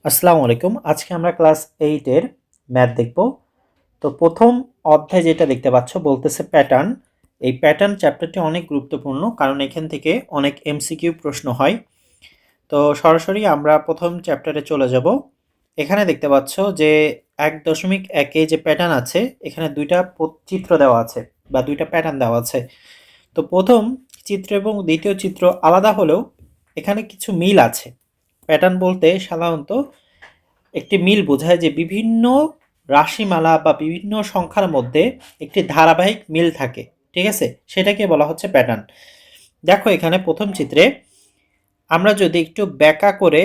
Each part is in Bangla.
আসসালামু আলাইকুম। আজকে আমরা ক্লাস 8 এর ম্যাথ দেখব। তো প্রথম অধ্যায় যেটা দেখতে পাচ্ছ বলতেছে প্যাটার্ন। এই প্যাটার্ন চ্যাপ্টারটি অনেক গুরুত্বপূর্ণ কারণ এখান থেকে অনেক এমসিকিউ প্রশ্ন হয়। তো সরাসরি আমরা প্রথম চ্যাপ্টারে চলে যাব। এখানে দেখতে পাচ্ছ যে 1.1 যে প্যাটার্ন আছে এখানে দুইটা চিত্র দেওয়া আছে বা দুইটা প্যাটার্ন দেওয়া আছে। তো প্রথম চিত্র এবং দ্বিতীয় চিত্র আলাদা হলেও এখানে কিছু মিল আছে। প্যাটার্ন বলতে সাধারণত একটি মিল বোঝায় যে বিভিন্ন রাশিমালা বা বিভিন্ন সংখ্যার মধ্যে একটি ধারাবাহিক মিল থাকে, ঠিক আছে, সেটাকে বলা হচ্ছে প্যাটার্ন। দেখো এখানে প্রথম চিত্রে আমরা যদি একটু ব্যাকা করে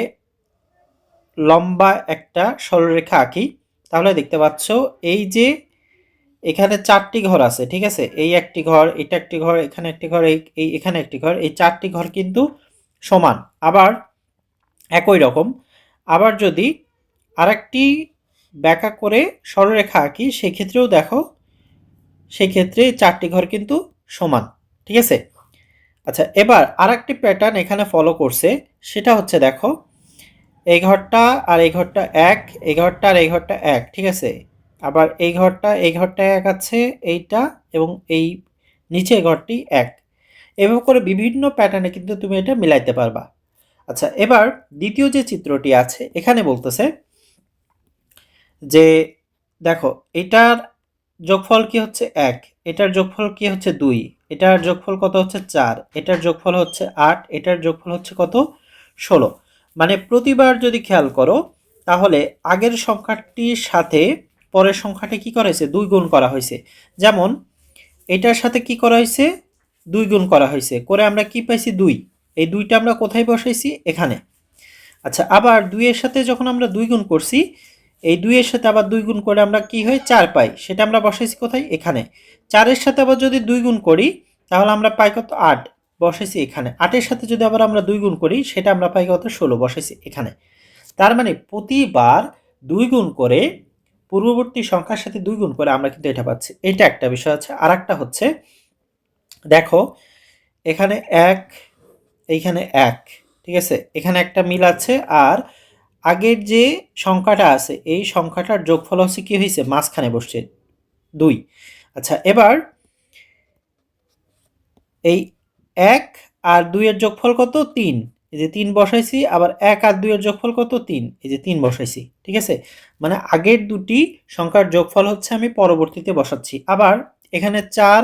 লম্বা একটা সরলরেখা আঁকি তাহলে দেখতে পাচ্ছ এই যে এখানে চারটি ঘর আছে, ঠিক আছে, এই একটি ঘর, এটা একটি ঘর, এখানে একটি ঘর, এই এখানে একটি ঘর, এই চারটি ঘর কিন্তু সমান। আবার একই রকম আবার যদি আরেকটি ব্যাকা করে সরলরেখা আঁকি সেক্ষেত্রেও দেখো সেক্ষেত্রে চারটি ঘর কিন্তু সমান, ঠিক আছে। আচ্ছা, এবার আরেকটি প্যাটার্ন এখানে ফলো করছে, সেটা হচ্ছে দেখো এই ঘরটা আর এই ঘরটা এক, এই ঘরটা আর এই ঘরটা এক, ঠিক আছে। আবার এই ঘরটা এক আছে এইটা, এবং এই নিচের ঘরটি এক। এভাবে করে বিভিন্ন প্যাটার্নে কিন্তু তুমি এটা মিলাইতে পারবা। আচ্ছা, এবার দ্বিতীয় যে চিত্রটি আছে এখানে বলতেছে যে দেখো এটার যোগফল কি হচ্ছে এক, এটার যোগফল কি হচ্ছে দুই, এটার যোগফল কত হচ্ছে চার, এটার যোগফল হচ্ছে আট, এটার যোগফল হচ্ছে কত 16। মানে প্রতিবার যদি খেয়াল করো তাহলে আগের সংখ্যাটির সাথে পরের সংখ্যাটি কি করা হয়েছে, দুই গুণ করা হয়েছে। যেমন এটার সাথে কি করা হয়েছে, দুই গুণ করা হয়েছে, করে আমরা কি পাইছি দুই। এই দুইটা আমরা কোথায় বসাইছি, এখানে। আচ্ছা, আবার দুইয়ের সাথে যখন আমরা দুই গুণ করছি, এই দুইয়ের সাথে আবার দুই গুণ করে আমরা কি হয় চার পাই, সেটা আমরা বসাইছি কোথায়, এখানে। চারের সাথে আবার যদি দুই গুণ করি তাহলে আমরা পাই কত, আট, বসাইছি এখানে। আটের সাথে যদি আবার আমরা দুই গুণ করি সেটা আমরা পাই কত, 16, বসাইছি এখানে। তার মানে প্রতিবার দুই গুণ করে পূর্ববর্তী সংখ্যার সাথে দুই গুণ করে আমরা কিন্তু এটা পাচ্ছি। এটা একটা বিষয় আছে। আর একটা হচ্ছে দেখো এখানে এক, এইখানে এক, ঠিক আছে, এখানে একটা মিল আছে। আর আগের যে সংখ্যাটা আছে এই সংখ্যাটার যোগফল হচ্ছে কি হয়েছে, মাঝখানে বসছে দুই। আচ্ছা, এবার এই এক আর দুইয়ের যোগফল কত, তিন, এই যে তিন বসাইছি। আবার এক আর দুইয়ের যোগফল কত, তিন, এই যে তিন বসাইছি, ঠিক আছে। মানে আগের দুটি সংখ্যার যোগফল হচ্ছে আমি পরবর্তীতে বসাচ্ছি। আবার এখানে চার,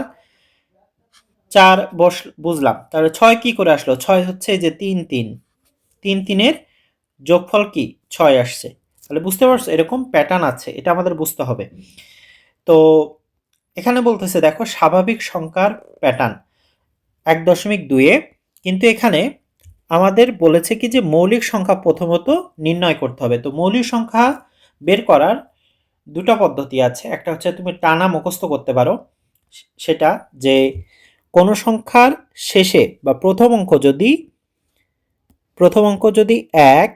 চার বুঝলাম, তাহলে ছয় কি করে আসলো, ছয় হচ্ছে যে তিন তিন, তিন তিনের যোগফল কি, ছয় আসছে। তাহলে বুঝতে পারছো এরকম প্যাটার্ন আছে, এটা আমাদের বুঝতে হবে। তো এখানে বলতেছে দেখো স্বাভাবিক সংখ্যার প্যাটার্ন 1.2-এ, কিন্তু এখানে আমাদের বলেছে কি যে মৌলিক সংখ্যা প্রথমত নির্ণয় করতে হবে। তো মৌলিক সংখ্যা বের করার দুটো পদ্ধতি আছে। একটা হচ্ছে তুমি টানা মুখস্থ করতে পারো, সেটা যে কোনো সংখ্যার শেষে বা প্রথম অঙ্ক যদি 1,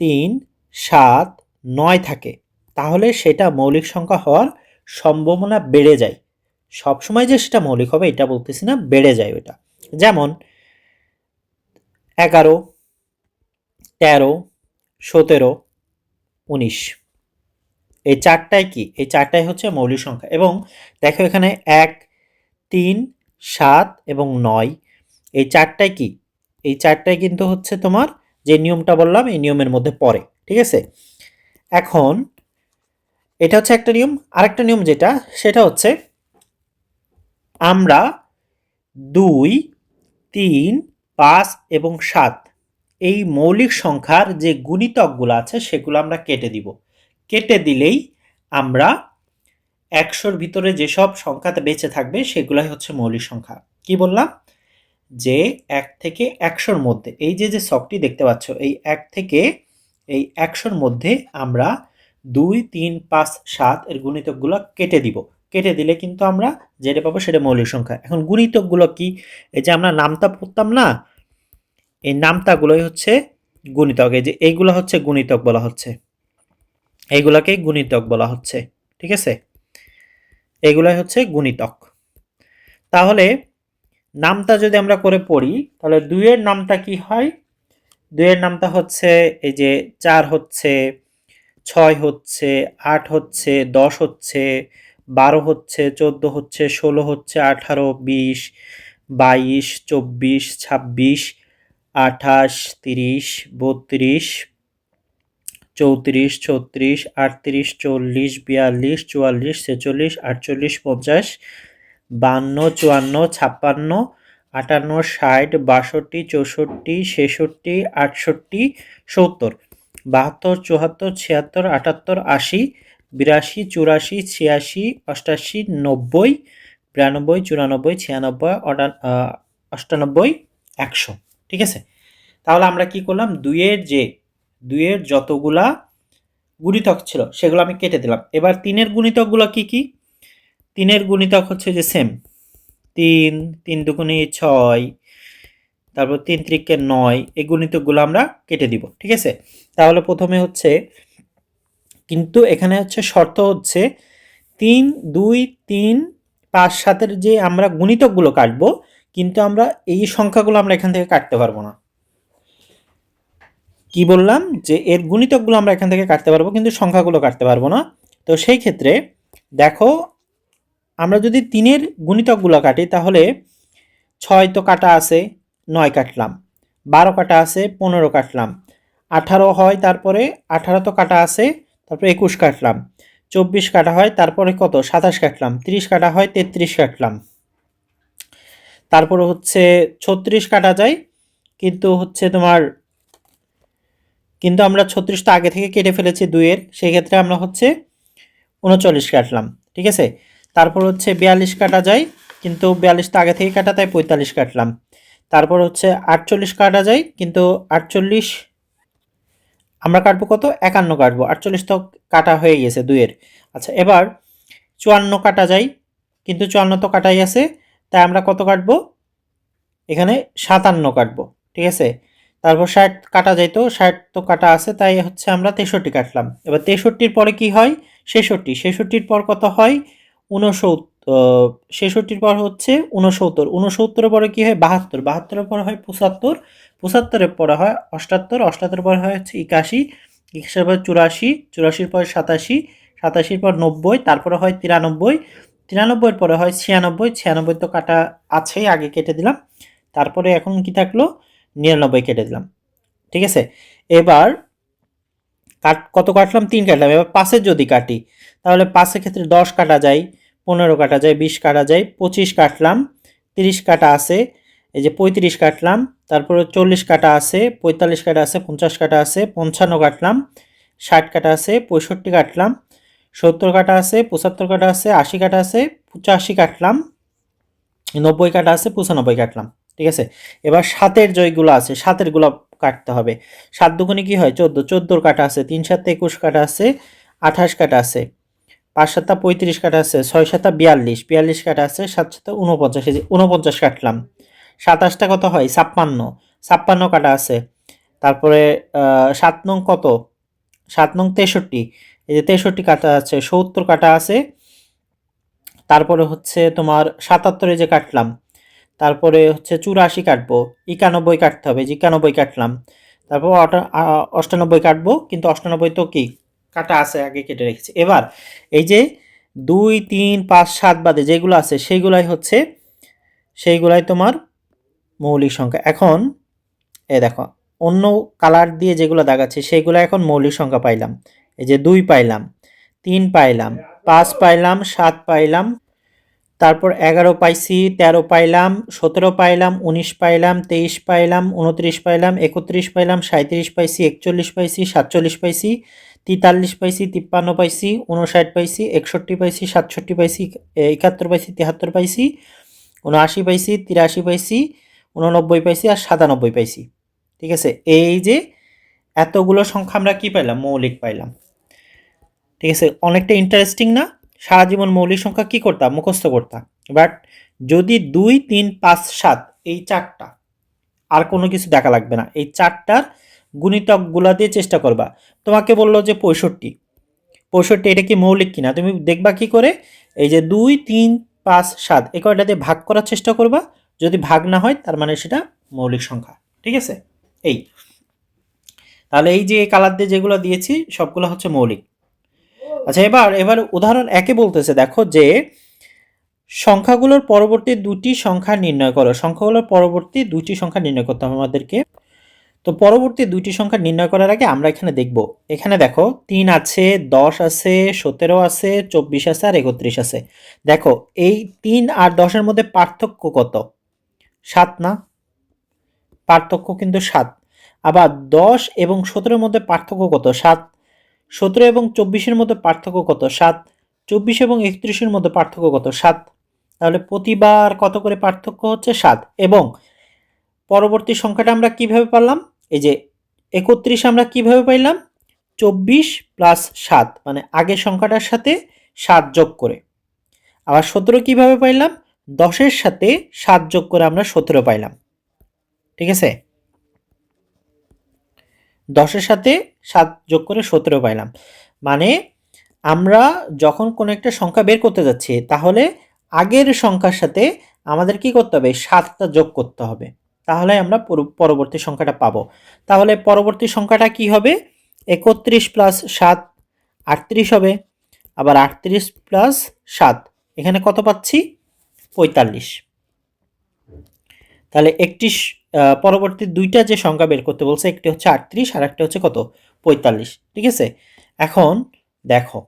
3, 7, 9 থাকে তাহলে সেটা মৌলিক সংখ্যা হওয়ার সম্ভাবনা বেড়ে যায়। সবসময় যে সেটা মৌলিক হবে এটা বলতেছি না, বেড়ে যায় ওটা। যেমন 11, 13, 17, 19, এই চারটাই কি, এই চারটাই হচ্ছে মৌলিক সংখ্যা। এবং দেখো এখানে 1, 3, 7 এবং 9, এই চারটাই কি, এই চারটাই কিন্তু হচ্ছে তোমার যে নিয়মটা বললাম এই নিয়মের মধ্যে পড়ে, ঠিক আছে। এখন এটা হচ্ছে একটা নিয়ম। আরেকটা নিয়ম যেটা, সেটা হচ্ছে আমরা 2, 3, 5 এবং 7 এই মৌলিক সংখ্যার যে গুণিতকগুলো আছে সেগুলো আমরা কেটে দিব। কেটে দিলেই আমরা 100-র ভিতরে যেসব সংখ্যাতে বেঁচে থাকবে সেগুলাই হচ্ছে মৌলিক সংখ্যা। কি বললাম, যে 1 থেকে 100-র মধ্যে এই যে যে ছকটি দেখতে পাচ্ছ, এই 1 থেকে এই 100-র মধ্যে আমরা 2, 3, 5, 7 এর গুণিতকগুলো কেটে দিব। কেটে দিলে কিন্তু আমরা যেটা পাবো সেটা মৌলিক সংখ্যা। এখন গুণিতকগুলো কি, এই যে আমরা নামতা পড়তাম না, এই নামতাগুলোই হচ্ছে গুণিতক। এই যে এইগুলো হচ্ছে গুণিতক বলা হচ্ছে, এইগুলাকেই গুণিতক বলা হচ্ছে, ঠিক আছে, এইগুলাই হচ্ছে গুণিতক। তাহলে নামতা যদি আমরা করে পড়ি তাহলে 2 এর নামতা কি হয়, 2 এর নামতা হচ্ছে এই যে 4 হচ্ছে, 6 হচ্ছে, 8 হচ্ছে, 10 হচ্ছে, 12 হচ্ছে, 14 হচ্ছে, 16 হচ্ছে, 18, 20, 22, 24, 26, 28, 30, 32, 34, 36, 38, 40, 42, 44, 46, 48, 50, 52, 54, 56, 58, 60, 62, 64, 66, 68, 70, 72, 74, 76, 78, 80, 82, 84, 86, 88, 90, 92, 94, 96, 98, 100। ঠিক আছে, তাহলে আমরা কি করলাম, দুইয়ের যতগুলা গুণিতক ছিল সেগুলো আমি কেটে দিলাম। এবার 3-এর গুণিতকগুলো কি কি? 3-এর গুণিতক হচ্ছে যে সেম, 3, 3 দুগুণে 6, তারপর 3 ত্রিকে 9, এই গুণিতকগুলো আমরা কেটে দিব। ঠিক আছে, তাহলে প্রথমে হচ্ছে, কিন্তু এখানে হচ্ছে শর্ত হচ্ছে 3, 2, 3, 5, 7-এর যে আমরা গুণিতকগুলো কাটবো, কিন্তু আমরা এই সংখ্যাগুলো আমরা এখান থেকে কাটতে পারবো না। কি বললাম, যে এর গুণিতকগুলো আমরা এখান থেকে কাটতে পারবো, কিন্তু সংখ্যাগুলো কাটতে পারবো না। তো সেই ক্ষেত্রে দেখো, আমরা যদি 3-এর গুণিতকগুলো কাটি তাহলে 6 তো কাটা আছে, 9 কাটলাম, 12 কাটা আছে, 15 কাটলাম, 18 হয়, তারপরে 18 তো কাটা আছে, তারপরে 21 কাটলাম, 24 কাটা হয়, তারপরে কত 27 কাটলাম, 30 কাটা হয়, 33 কাটলাম, তারপরে হচ্ছে 36 কাটা যায়, কিন্তু হচ্ছে তোমার, কিন্তু আমরা 36টা আগে থেকে কেটে ফেলেছি 2-এর, সেই ক্ষেত্রে আমরা হচ্ছে 39 কাটলাম। ঠিক আছে, তারপর হচ্ছে 42 কাটা যায়, কিন্তু 42টা আগে থেকে কাটা, তাই 45 কাটলাম। তারপর হচ্ছে 48 কাটা যায়, কিন্তু 48 আমরা কাটবো কত, 51 কাটবো, 48 তো কাটা হয়ে গেছে 2-এর। আচ্ছা, এবার 54 কাটা যায়, কিন্তু 54 তো কাটাই আছে, তাই আমরা কত কাটবো, এখানে 57 কাটবো। ঠিক আছে, তারপর 60 কাটা যাইতো, 60 তো কাটা আছে, তাই হচ্ছে আমরা 63 কাটলাম। এবার 63-র পরে কি হয়, 66, 66-র পর কত হয়, 69, 66-র পর হচ্ছে 69, 69-এর পরে কি হয়, 72, 72-এর পরে হয় 75, 75-এর পরে হয় 78, 78-এর পরে হয় হচ্ছে 81, 81-এর পর 84, 84-র পর 87, 87-র পর 90, তারপরে হয় 93, 93-এর পরে হয় 96, 96 তো কাটা আছেই, আগে কেটে দিলাম, তারপরে এখন কি থাকলো, 99 কেটে দিলাম। ঠিক আছে, এবার কত কাটলাম, 3 কাটলাম। এবার 5-এর যদি কাটি, তাহলে 5-এর ক্ষেত্রে 10 কাটা যায়, 15 কাটা যায়, 20 কাটা যায়, 25 কাটলাম, 30 কাটা আছে, এই যে 35 কাটলাম, তারপরে 40 কাটা আছে, 45 কাটা আছে, 50 কাটা আছে, 55 কাটলাম, 60 কাটা আছে, 65 কাটলাম, 70 কাটা আছে, 75 কাটা আছে, 80 কাটা আছে, 85 কাটলাম, 90 কাটা আছে, 95 কাটলাম। ঠিক আছে, এবার 7-এর জয়গুলো আছে, 7-এর গুলো কাটতে হবে। 7 দুগুণে কি হয়, 14, 14 কাটা আছে, 3 7 21 কাটা আছে, 28 কাটা আছে, 5 7 35 কাটা আছে, 6 7 42, 42 কাটা আছে, 7 7 49, এই যে 49 কাটলাম। 27টা কত হয়, 56, 56 কাটা আছে, তারপরে 7 নং কত, 7 নং 63, এই যে 63 কাটা আছে, 70 কাটা আছে, তারপরে হচ্ছে তোমার 77-এ যে কাটলাম, তারপরে হচ্ছে 84 কাটবো, 91 কাটতে হবে, যে 91 কাটলাম, তারপর 98 কাটবো, কিন্তু 98 তো কি কাটা আছে, আগে কেটে রেখেছি। এবার এই যে 2 3 5 7 বাদে যেগুলো আছে সেইগুলাই তোমার মৌলিক সংখ্যা। এখন এ দেখো, অন্য কালার দিয়ে যেগুলো দেখাচ্ছে সেইগুলো এখন মৌলিক সংখ্যা পাইলাম। এই যে 2 পাইলাম, 3 পাইলাম, 5 পাইলাম, 7 পাইলাম, তারপর 11 পাইছি, 13 পাইলাম, 17 পাইলাম, 19 পাইলাম, 23 পাইলাম, 29 পাইলাম, 31 পাইলাম, 37 পাইছি, 41 পাইছি, 47 পাইছি, 43 পাইছি, 53 পাইছি, 59 পাইছি, 61 পাইছি, 67 পাইছি, 71 পাইছি, 73 পাইছি, 79 পাইছি, 83 পাইছি, 89 পাইছি, আর 97 পাইছি। ঠিক আছে, এই যে এতগুলো সংখ্যা আমরা কি পাইলাম, মৌলিক পাইলাম। ঠিক আছে, অনেকটা ইন্টারেস্টিং না? সারা জীবন মৌলিক সংখ্যা কি করতাম, মুখস্থ করতাম, বাট যদি 2 3 5 7 এই চারটা, আর কোনো কিছু দেখা লাগবে না, এই চারটার গুণিতকগুলা দিয়ে চেষ্টা করবা। তোমাকে বললো যে 65, 65 এটা কি মৌলিক কিনা তুমি দেখবা কি করে, এই যে 2 3 5 7 এই কয়টা দিয়ে ভাগ করার চেষ্টা করবা, যদি ভাগ না হয় তার মানে সেটা মৌলিক সংখ্যা। ঠিক আছে, এই তাহলে এই যে কালার দিয়ে যেগুলো দিয়েছি সবগুলো হচ্ছে মৌলিক। আচ্ছা, এবার উদাহরণ একে বলতেছে, দেখো যে সংখ্যাগুলোর পরবর্তী দুটি সংখ্যা নির্ণয় করো। সংখ্যাগুলোর পরবর্তী দুটি সংখ্যা নির্ণয় করতে হবে আমাদেরকে। তো পরবর্তী দুইটি সংখ্যা নির্ণয় করার আগে আমরা এখানে দেখব, এখানে দেখো 3 আছে, 10 আছে, 17 আছে, 24 আছে আর 31 আছে। দেখো এই 3 আর 10-এর মধ্যে পার্থক্য কত? 7 না? পার্থক্য কিন্তু 7। আবার 10 এবং 17-এর মধ্যে পার্থক্য কত? 7। 17 এবং 24-এর মধ্যে পার্থক্য কত? 7। 24 এবং 31-এর মধ্যে পার্থক্য কত? 7। তাহলে প্রতিবার কত করে পার্থক্য হচ্ছে? 7। এবং পরবর্তী সংখ্যাটা আমরা কিভাবে পারলাম? এই যে 31 আমরা কিভাবে পাইলাম? 24 প্লাস 7, মানে আগের সংখ্যাটার সাথে 7 যোগ করে। আবার 17 কিভাবে পাইলাম? 10-এর সাথে 7 যোগ করে আমরা 17 পাইলাম। ঠিক আছে, 10-এর সাথে 7 যোগ করে 17 পাইলাম। মানে আমরা যখন কোনো একটা সংখ্যা বের করতে যাচ্ছি, তাহলে আগের সংখ্যার সাথে আমাদের কি করতে হবে? 7টা যোগ করতে হবে, তাহলে আমরা পরবর্তী সংখ্যাটা পাবো। তাহলে পরবর্তী সংখ্যাটা কি হবে? 31 প্লাস 7 38 হবে। আবার 38 প্লাস 7, এখানে কত পাচ্ছি? 45। তাহলে একটি পরবর্তী দুইটা যে সংখ্যা বের করতে বলছে, একটি হচ্ছে 38 আর একটা হচ্ছে কত? 45। ঠিক আছে, এখন দেখো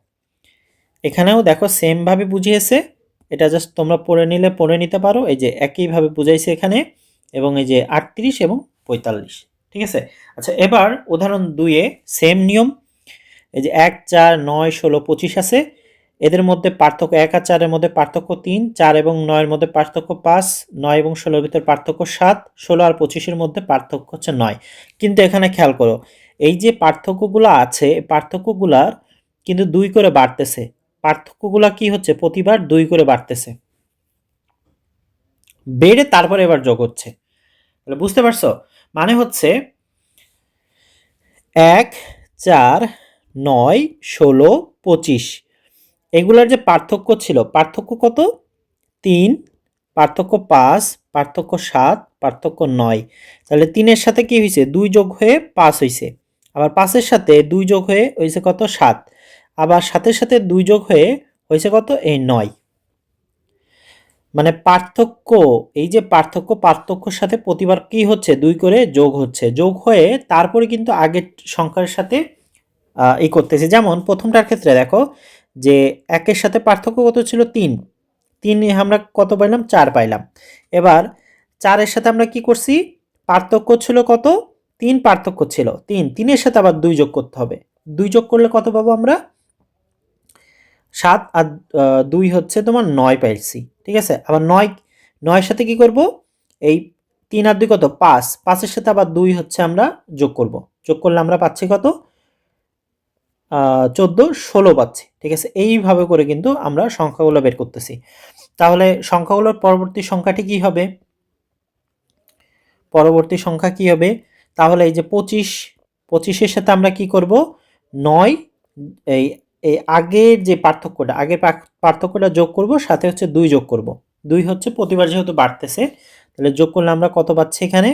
এখানেও দেখো সেম ভাবে বুঝিয়েছে, এটা জাস্ট তোমরা পড়ে নিতে পারো। এই যে একইভাবে বুঝাইছে এখানে, এবং এই যে 38 এবং 45। ঠিক আছে। আচ্ছা, এবার উদাহরণ 2-এ সেম নিয়ম। এই যে 1, 4, 9, 16, 25 আছে, এদের মধ্যে পার্থক্য 1 আর 4-এর মধ্যে পার্থক্য 3, 4 এবং 9-এর মধ্যে পার্থক্য 5, 9 এবং 16-এর ভিতর পার্থক্য 7, 16 আর 25-এর মধ্যে পার্থক্য হচ্ছে 9। কিন্তু এখানে খেয়াল করো, এই যে পার্থক্যগুলো আছে, পার্থক্যগুলার কিন্তু 2 করে বাড়তেছে। পার্থক্যগুলা কি হচ্ছে? প্রতিবার 2 করে বাড়তেছে, বেড়ে তারপরে এবার যোগ হচ্ছে। তাহলে বুঝতে পারছো? মানে হচ্ছে 1, 4, 9, 16, 25 এগুলার যে পার্থক্য ছিল, পার্থক্য কত? 3, পার্থক্য 5, পার্থক্য 7, পার্থক্য 9। তাহলে 3-এর সাথে কি হয়েছে? 2 যোগ হয়ে 5 হয়েছে। আবার 5-এর সাথে 2 যোগ হয়ে হয়েছে কত? 7। আবার 7-এর সাথে 2 যোগ হয়ে হয়েছে কত? এই 9। মানে পার্থক্য, এই যে পার্থক্যর সাথে প্রতিবার কি হচ্ছে? 2 করে যোগ হচ্ছে, যোগ হয়ে তারপরে কিন্তু আগের সংখ্যার সাথে এই করতেছে। যেমন প্রথমটার ক্ষেত্রে দেখো যে 1-এর সাথে পার্থক্য কত ছিল? 3। 3 আমরা কত পাইলাম? 4 পাইলাম। এবার 4-এর সাথে আমরা কি করছি? পার্থক্য ছিল কত? 3 পার্থক্য ছিল 3, 3-এর সাথে আবার 2 যোগ করতে হবে। 2 যোগ করলে কত পাবো আমরা? 7 আর 2 হচ্ছে তোমার 9 পাইছি। ঠিক আছে, আবার 9-এর সাথে কি করব? এই 3 আর 2 কত? 5, 5-এর সাথে আবার 2 হচ্ছে আমরা যোগ করব। যোগ করলে আমরা পাচ্ছি কত? 14, 16 পাচ্ছি। ঠিক আছে, এইভাবে করে কিন্তু আমরা সংখ্যাগুলো বের করতেছি। তাহলে সংখ্যাগুলোর পরবর্তী সংখ্যাটি কি হবে? পরবর্তী সংখ্যা কি হবে? তাহলে এই যে 25-এর সাথে আমরা কি করব? 9, এই এই আগের যে পার্থক্যটা, আগের পার্থক্যটা যোগ করব, সাথে হচ্ছে 2 যোগ করব। 2 হচ্ছে প্রতিবার যেহেতু বাড়তেছে, তাহলে যোগ করলে আমরা কত পাচ্ছি এখানে?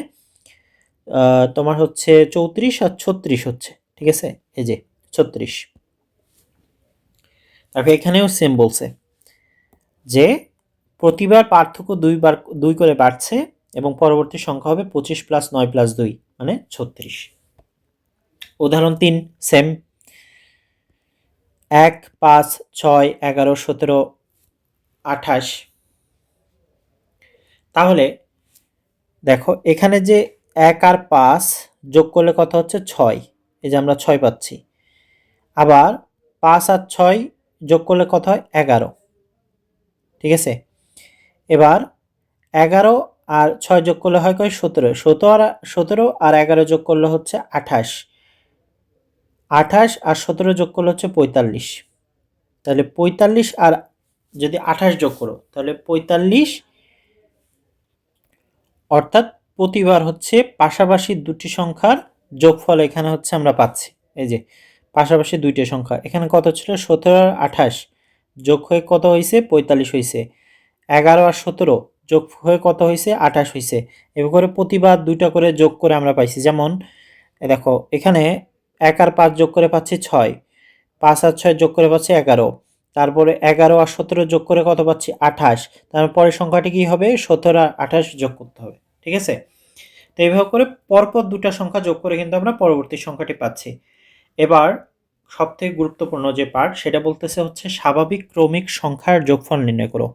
তোমার হচ্ছে 34 আর 36 হচ্ছে। ঠিক আছে, এই যে 36। তারপর এখানেও সেম বলছে যে প্রতিবার পার্থক্য 2 করে বাড়ছে এবং পরবর্তী সংখ্যা হবে 25 প্লাস 9 প্লাস 2, মানে 36। উদাহরণ 3 সেম। 1, 5, 6, 11, 17, 28। তাহলে দেখো এখানে যে 1 আর 5 যোগ করলে কত হচ্ছে? 6। এই যে আমরা 6 পাচ্ছি। আবার 5 আর 6 যোগ করলে কত হয়? 11। ঠিক আছে, এবার 11 আর 6 যোগ করলে হয় কয়? 17। 17 আর 11 যোগ করলে হচ্ছে 28। 28 আর 17 যোগ করলে হচ্ছে 45। তাহলে 45 আর যদি 28 যোগ করো, তাহলে 45, অর্থাৎ প্রতিবার হচ্ছে পাশাপাশি দুটি সংখ্যার যোগফল এখানে হচ্ছে আমরা পাচ্ছি। এই যে পাশাপাশি দুইটি সংখ্যা, এখানে কত ছিল? 17 আর 28 যোগ হয়ে কত হয়েছে? 45 হয়েছে। 11 আর 17 যোগ হয়ে কত হয়েছে? 28 হয়েছে। এভাবে করে প্রতিবার দুইটা করে যোগ করে আমরা পাইছি। যেমন দেখো এখানে 1 আর 5 যোগ করে পাচ্ছি 6, 5 আর 6 যোগ করে পাচ্ছি 11, তারপরে 11 আর 17 যোগ করে কত পাচ্ছি 28, তারপরে সংখ্যাটি কি হবে 17 আর 28 যোগ করতে হবে। ঠিক আছে, তো এইভাবে করে পরপর দুটা সংখ্যা যোগ করে কিন্তু আমরা পরবর্তী সংখ্যাটি পাচ্ছি। এবার সবথেকে গুরুত্বপূর্ণ যে পার্ট সেটা বলতেছে হচ্ছে স্বাভাবিক ক্রমিক সংখ্যার যোগফল নির্ণয় করো।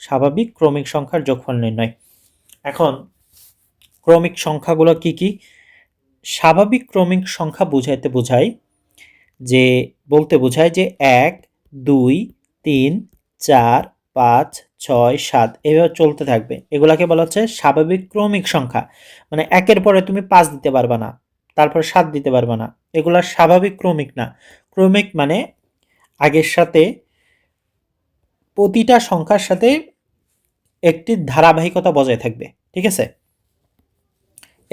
স্বাভাবিক ক্রমিক সংখ্যার যোগফল নির্ণয়। এখন ক্রমিক সংখ্যাগুলো কি কি? স্বাভাবিক ক্রমিক সংখ্যা বোঝায় যে 1, 2, 3, 4, 5, 6, 7 এভাবে চলতে থাকবে। এগুলাকে বলা হচ্ছে স্বাভাবিক ক্রমিক সংখ্যা। মানে একের পরে তুমি 5 দিতে পারবা না, তারপর 7 দিতে পারবা না, এগুলা স্বাভাবিক ক্রমিক না। ক্রমিক মানে আগের সাথে প্রতিটা সংখ্যার সাথে একটি ধারাবাহিকতা বজায় থাকবে। ঠিক আছে,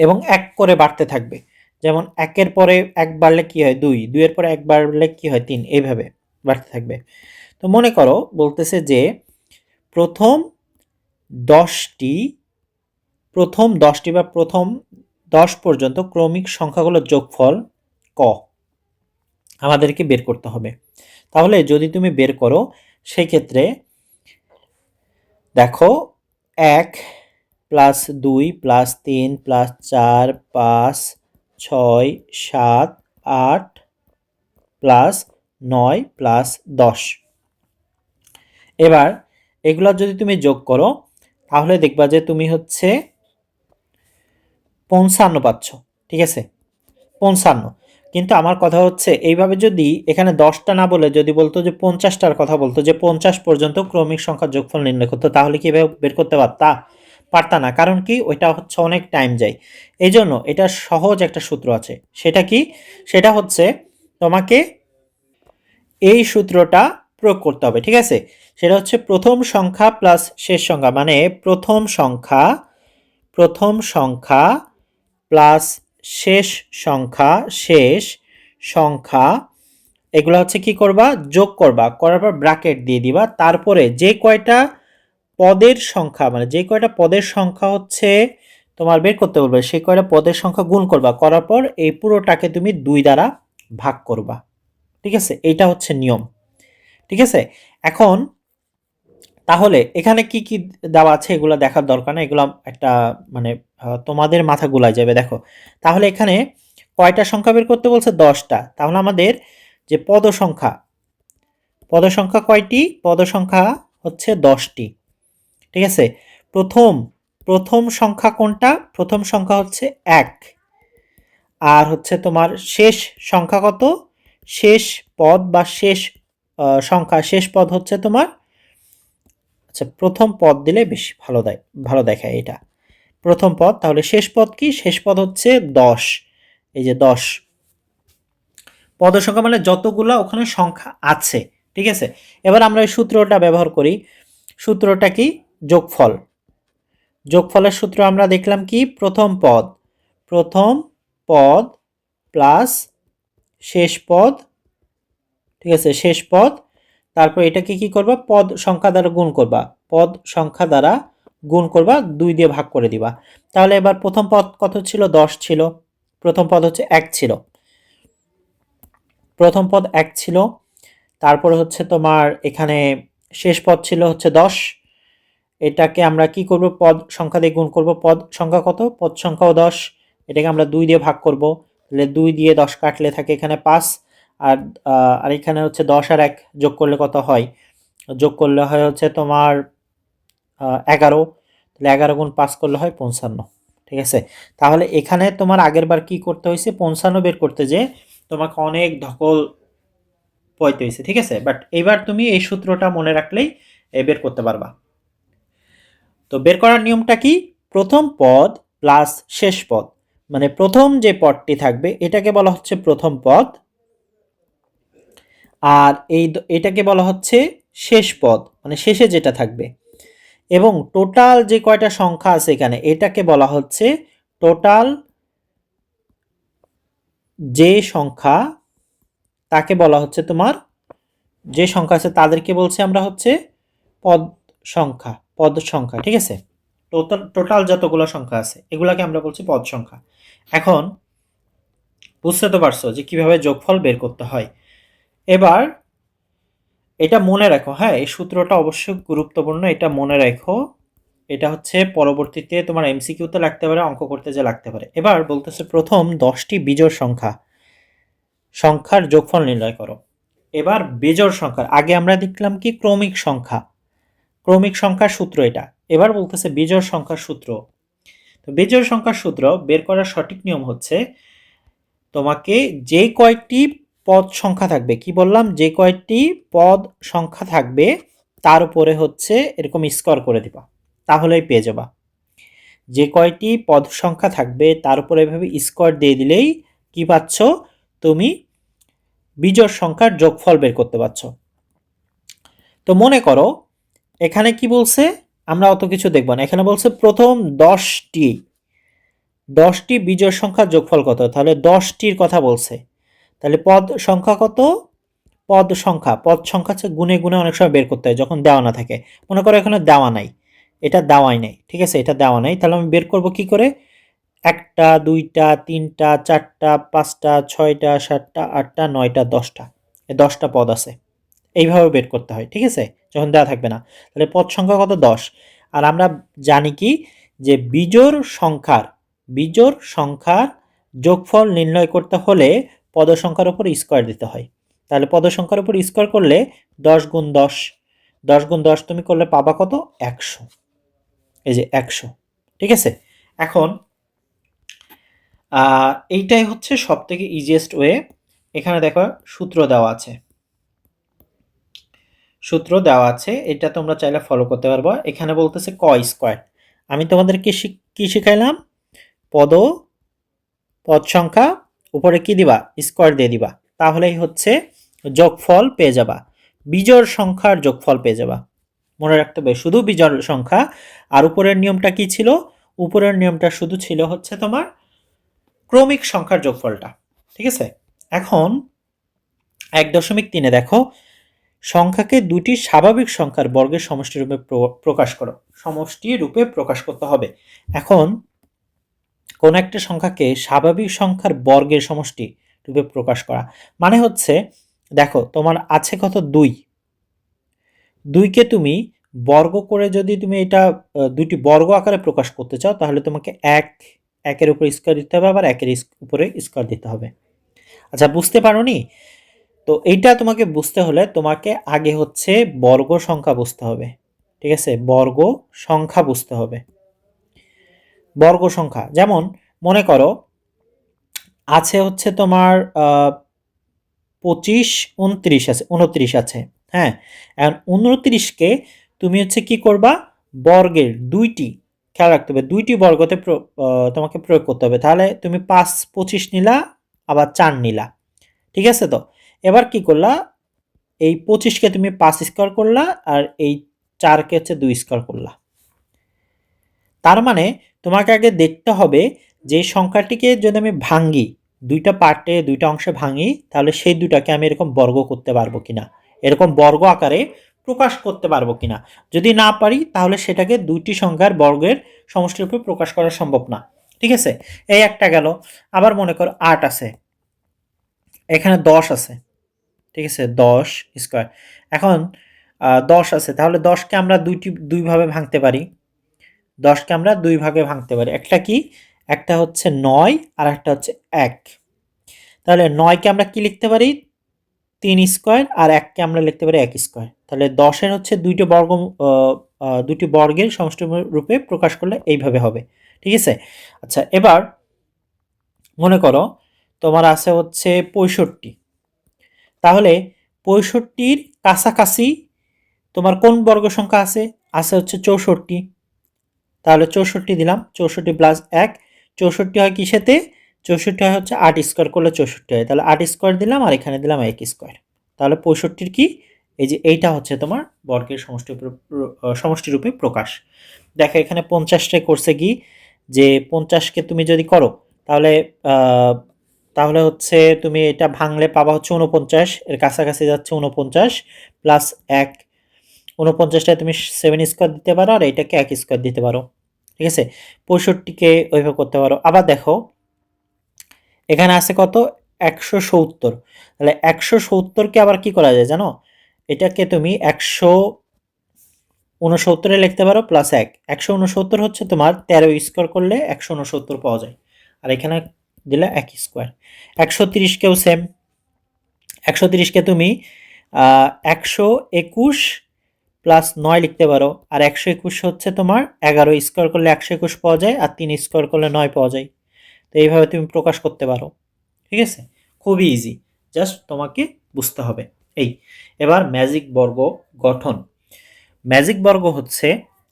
এবং 1 করে বাড়তে থাকবে। যেমন 1-এর পরে 1 বাড়লে কি হয় 2, 2-এর পরে 1 বাড়লে কি হয় 3, এইভাবে বাড়তে থাকবে। তো মনে করো বলতেছে যে প্রথম 10টি বা প্রথম 10 পর্যন্ত ক্রমিক সংখ্যাগুলোর যোগফল ক আমাদেরকে বের করতে হবে। তাহলে যদি তুমি বের করো সেই ক্ষেত্রে দেখো 1 plus 2 plus 3 plus 4 5 6 7 8 plus 9 plus 10। এবার এগুলো যদি তুমি যোগ করো তাহলে দেখবা যে তুমি হচ্ছে 55 পাচ্ছ। ঠিক আছে, 55। কিন্তু আমার কথা হচ্ছে এইভাবে যদি এখানে 10টা না বলে যদি বলতো যে 50টার কথা বলতো, যে 50 পর্যন্ত ক্রমিক সংখ্যার যোগফল নির্ণয় করতো, তাহলে কি এভাবে বের করতে পারতা না। কারণ কি, ওইটা হচ্ছে অনেক টাইম যায়। এই জন্য এটা সহজ একটা সূত্র আছে। সেটা কি? সেটা হচ্ছে তোমাকে এই সূত্রটা প্রয়োগ করতে হবে। ঠিক আছে, সেটা হচ্ছে প্রথম সংখ্যা প্লাস শেষ সংখ্যা, মানে প্রথম সংখ্যা প্লাস শেষ সংখ্যা এগুলো হচ্ছে কি করবা, যোগ করবা, করার পর ব্র্যাকেট দিয়ে দিবা। তারপরে যে কয়টা পদের সংখ্যা, মানে যে কয়টা পদের সংখ্যা হচ্ছে তোমার বের করতে বলবে, সেই কয়টা পদের সংখ্যা গুণ করবা, করার পর এই পুরোটাকে তুমি 2 দ্বারা ভাগ করবা। ঠিক আছে, এইটা হচ্ছে নিয়ম। ঠিক আছে, এখন তাহলে এখানে কি কি দেওয়া আছে এগুলো দেখার দরকার না, এগুলো একটা মানে তোমাদের মাথা গুলাই যাবে। দেখো তাহলে এখানে কয়টা সংখ্যা বের করতে বলছে, 10টা। তাহলে আমাদের যে পদ সংখ্যা কয়টি? পদ সংখ্যা হচ্ছে 10টি। ঠিক আছে, প্রথম সংখ্যা কোনটা? প্রথম সংখ্যা হচ্ছে 1। আর হচ্ছে তোমার শেষ সংখ্যা কত? শেষ পদ বা শেষ সংখ্যা, শেষ পদ হচ্ছে তোমার, আচ্ছা প্রথম পদ দিলে বেশি ভালো দেখায় এটা, প্রথম পদ। তাহলে শেষ পদ কি? শেষ পদ হচ্ছে 10। এই যে 10 পদ সংখ্যা মানে যতগুলা ওখানে সংখ্যা আছে। ঠিক আছে, এবার আমরা এই সূত্রটা ব্যবহার করি। সূত্রটা কি? যোগফলের সূত্র আমরা দেখলাম কি, প্রথম পদ প্লাস শেষ পদ। ঠিক আছে, শেষ পদ, তারপর এটাকে কি করবা, পদ সংখ্যা দ্বারা গুণ করবা, 2 দিয়ে ভাগ করে দিবা। তাহলে এবার প্রথম পদ কত ছিল? 10 ছিল। প্রথম পদ হচ্ছে 1 ছিল, তারপরে হচ্ছে তোমার এখানে শেষ পদ ছিল হচ্ছে 10। এটাকে আমরা কি করব, পদ সংখ্যা দিয়ে গুণ করব। পদ সংখ্যা কত? পদ সংখ্যাও 10। এটাকে আমরা 2 দিয়ে ভাগ করব, তাহলে 2 দিয়ে 10 কাটলে থাকে এখানে 5। আর এখানে হচ্ছে 10 আর 1 যোগ করলে কত হয়? যোগ করলে হয় হচ্ছে তোমার 11। তাহলে 11 গুণ 5 করলে হয় 55। ঠিক আছে, তাহলে এখানে তোমার আগের বার কি করতে হয়েছে, 55 বের করতে যে তোমাকে অনেক ধকল পয়তে হয়েছে। ঠিক আছে, বাট এবার তুমি এই সূত্রটা মনে রাখলেই বের করতে পারবা। তো বের করার নিয়মটা কি? প্রথম পদ প্লাস শেষ পদ, মানে প্রথম যে পদটি থাকবে এটাকে বলা হচ্ছে প্রথম পদ, আর এটাকে বলা হচ্ছে শেষ পদ, মানে শেষে যেটা থাকবে। এবং টোটাল যে কয়টা সংখ্যা আছে এখানে এটাকে বলা হচ্ছে টোটাল যে সংখ্যা, তাকে বলা হচ্ছে তোমার, যে সংখ্যা আছে তাদেরকে বলছি আমরা হচ্ছে পদ সংখ্যা। ঠিক আছে, টোটাল যতগুলো সংখ্যা আছে এগুলাকে আমরা বলছি পদ সংখ্যা। এখন বুঝতে তো পারছো যে কিভাবে যোগফল বের করতে হয়। এবার এটা মনে রাখো, হ্যাঁ এই সূত্রটা অবশ্যই গুরুত্বপূর্ণ, এটা মনে রাখো। এটা হচ্ছে পরবর্তীতে তোমার এমসিকিউতে লাগতে পারে, অঙ্ক করতে যে লাগতে পারে। এবার বলতেছে প্রথম 10টি বিজোড় সংখ্যার যোগফল নির্ণয় করো। এবার বিজোড় সংখ্যার আগে আমরা দেখলাম কি ক্রমিক সংখ্যার সূত্র এটা। এবার বলতেছে বিজোড় সংখ্যার সূত্র। তো বিজোড় সংখ্যার সূত্র বের করার সঠিক নিয়ম হচ্ছে তোমাকে যে কয়েকটি পদ সংখ্যা থাকবে, কি বললাম, যে কয়েকটি পদ সংখ্যা থাকবে তার উপরে হচ্ছে এরকম স্কোয়ার করে দিবা, তাহলেই পেয়ে যাবা। যে কয়টি পদ সংখ্যা থাকবে তার উপরে এভাবে স্কোয়ার দিয়ে দিলেই কি পাচ্ছ, তুমি বিজোড় সংখ্যার যোগফল বের করতে পারছো। তো মনে করো এখানে কি বলছে, আমরা অত কিছু দেখব না, এখানে বলছে প্রথম 10টি বিজোড় সংখ্যার যোগফল কত, তাহলে 10টির কথা বলছে। তাহলে পদ সংখ্যা কত, পদ সংখ্যা হচ্ছে গুনে গুনে অনেক সময় বের করতে হয় যখন দেওয়া না থাকে। মনে করো এখানে দেওয়া নাই, এটা দেওয়াই নাই, ঠিক আছে, এটা দেওয়া নাই, তাহলে আমি বের করব কি করে, একটা, দুইটা, তিনটা, চারটা, পাঁচটা, ছয়টা, সাতটা, আটটা, নয়টা, 10টা, এই 10টা পদ আছে, এইভাবে বের করতে হয়, ঠিক আছে, যখন দেওয়া থাকবে না। তাহলে পদ সংখ্যা কত, 10। আর আমরা জানি কি যে বিজোড় সংখ্যার যোগফল নির্ণয় করতে হলে পদ সংখ্যার উপর স্কোয়ার দিতে হয়। তাহলে পদ সংখ্যার উপর স্কোয়ার করলে 10 গুণ 10, 10 গুণ 10 তুমি করলে পাবা কত, 100। এই যে 100, ঠিক আছে। এখন এইটাই হচ্ছে সব থেকে ইজিয়েস্ট ওয়ে। এখানে দেখো সূত্র দেওয়া আছে, এটা তোমরা চাইলে ফলো করতে পারবো। এখানে বলতেছে ক স্কোয়ার, আমি তোমাদেরকে কি শিখাইলাম, পদ সংখ্যা উপরে কি দিবা, স্কোয়ার দিয়ে দিবা, তাহলেই হচ্ছে যোগফল পেয়ে যাবা, বিজোড় সংখ্যার যোগফল পেয়ে যাবা। মনে রাখতে হবে শুধু বিজোড় সংখ্যা। আর উপরের নিয়মটা কি ছিল, উপরের নিয়মটা শুধু ছিল হচ্ছে তোমার ক্রমিক সংখ্যার যোগফলটা, ঠিক আছে। এখন 1.3 দেখো, সংখ্যাকে দুটি স্বাভাবিক সংখ্যার বর্গের সমষ্টি রূপে প্রকাশ করো, সমষ্টি রূপে প্রকাশ করতে হবে। এখন কোন একটা সংখ্যাকে স্বাভাবিক সংখ্যার বর্গের সমষ্টি রূপে প্রকাশ করা মানে হচ্ছে, দেখো তোমার আছে কত, 2কে তুমি বর্গ করে যদি তুমি এটা দুটি বর্গ আকারে প্রকাশ করতে চাও, তাহলে তোমাকে একের উপরে স্কোয়ার দিতে হবে, আবার একের উপরে স্কোয়ার দিতে হবে। আচ্ছা বুঝতে পারোনি? তো এইটা তোমাকে বুঝতে হলে তোমাকে আগে হচ্ছে বর্গ সংখ্যা বুঝতে হবে, ঠিক আছে, বর্গ সংখ্যা বুঝতে হবে। বর্গ সংখ্যা যেমন মনে করো আছে হচ্ছে তোমার 25, 29 আছে, 29 আছে, হ্যাঁ। এখন 29কে তুমি হচ্ছে কি করবা, বর্গের দুইটি, খেয়াল রাখতে হবে দুইটি বর্গতে তোমাকে প্রয়োগ করতে হবে। তাহলে তুমি 5, 25 নিলা, আবার 4 নিলা, ঠিক আছে। তো এবার কি করলা, এই 25কে তুমি 5 স্কোয়ার করলা, আর এই 4কে হচ্ছে 2 স্কোয়ার করলা। তার মানে তোমাকে আগে দেখতে হবে যে সংখ্যাটিকে যদি আমি ভাঙি, দুইটা পার্টে, দুইটা অংশে ভাঙি, তাহলে সেই দুটাকে আমি এরকম বর্গ করতে পারবো কিনা, এরকম বর্গ আকারে প্রকাশ করতে পারবো কিনা। যদি না পারি তাহলে সেটাকে দুইটি সংখ্যার বর্গের সমষ্টির রূপে প্রকাশ করা সম্ভব না, ঠিক আছে। এই একটা গেল। আবার মনে করো 8 আছে, এখানে 10 আছে, ঠিক আছে, 10 স্কোয়ার। এখন 10 আছে, তাহলে 10কে আমরা দুই ভাবে ভাঙতে পারি, 10কে আমরা দুই ভাগে ভাঙতে পারি। একটা কি, একটা হচ্ছে 9 আর একটা হচ্ছে 1। তাহলে 9কে আমরা কি লিখতে পারি, 3 স্কোয়ার, আর 1কে আমরা লিখতে পারি 1 স্কোয়ার। তাহলে 10-এর হচ্ছে দুটি বর্গের সমষ্টি রূপে প্রকাশ করলে এইভাবে হবে, ঠিক আছে। আচ্ছা এবার মনে করো তোমার আছে হচ্ছে 65, তাহলে 65-র কাছাকাছি তোমার কোন বর্গ সংখ্যা আছে, আছে হচ্ছে 64। তাহলে 64 দিলাম, 64 প্লাস 1, 64 হয় কিসেতে, 64 হয় হচ্ছে 8 স্কোয়ার করলে 64 হয়, তাহলে 8 স্কোয়ার দিলাম, আর এখানে দিলাম 1 স্কোয়ার। তাহলে 65-র কি, এই যে এইটা হচ্ছে তোমার বর্গের সমষ্টি রূপে প্রকাশ। দেখো এখানে 50টাই করছে কি, যে 50কে তুমি যদি করো তাহলে তাহলে হচ্ছে তুমি এটা ভাঙলে পাবা হচ্ছে 49, এর কাছাকাছি যাচ্ছে 49 প্লাস 1, 49টায় তুমি 7 স্কোয়ার দিতে পারো, আর এটাকে 1 স্কোয়ার দিতে পারো, ঠিক আছে। 65কে ওইভাবে করতে পারো। আবার দেখো এখানে আছে কত 170। তাহলে 170কে আবার কি করা যায় জানো, এটাকে তুমি 169 লিখতে পারো প্লাস 1। 169 হচ্ছে তোমার 13 স্কোয়ার করলে 169 পাওয়া যায়, আর এখানে দিলে 1 স্কোয়ার। 130কেও সেম, 130কে তুমি 121 প্লাস 9 লিখতে পারো, আর 121 হচ্ছে তোমার 11 স্কোয়ার করলে 121 পাওয়া যায়, আর 3 স্কোয়ার করলে 9 পাওয়া যায়। তো এইভাবে তুমি প্রকাশ করতে পারো, ঠিক আছে, খুবই ইজি, জাস্ট তোমাকে বুঝতে হবে। এই এবার ম্যাজিক বর্গ গঠন। ম্যাজিক বর্গ হচ্ছে,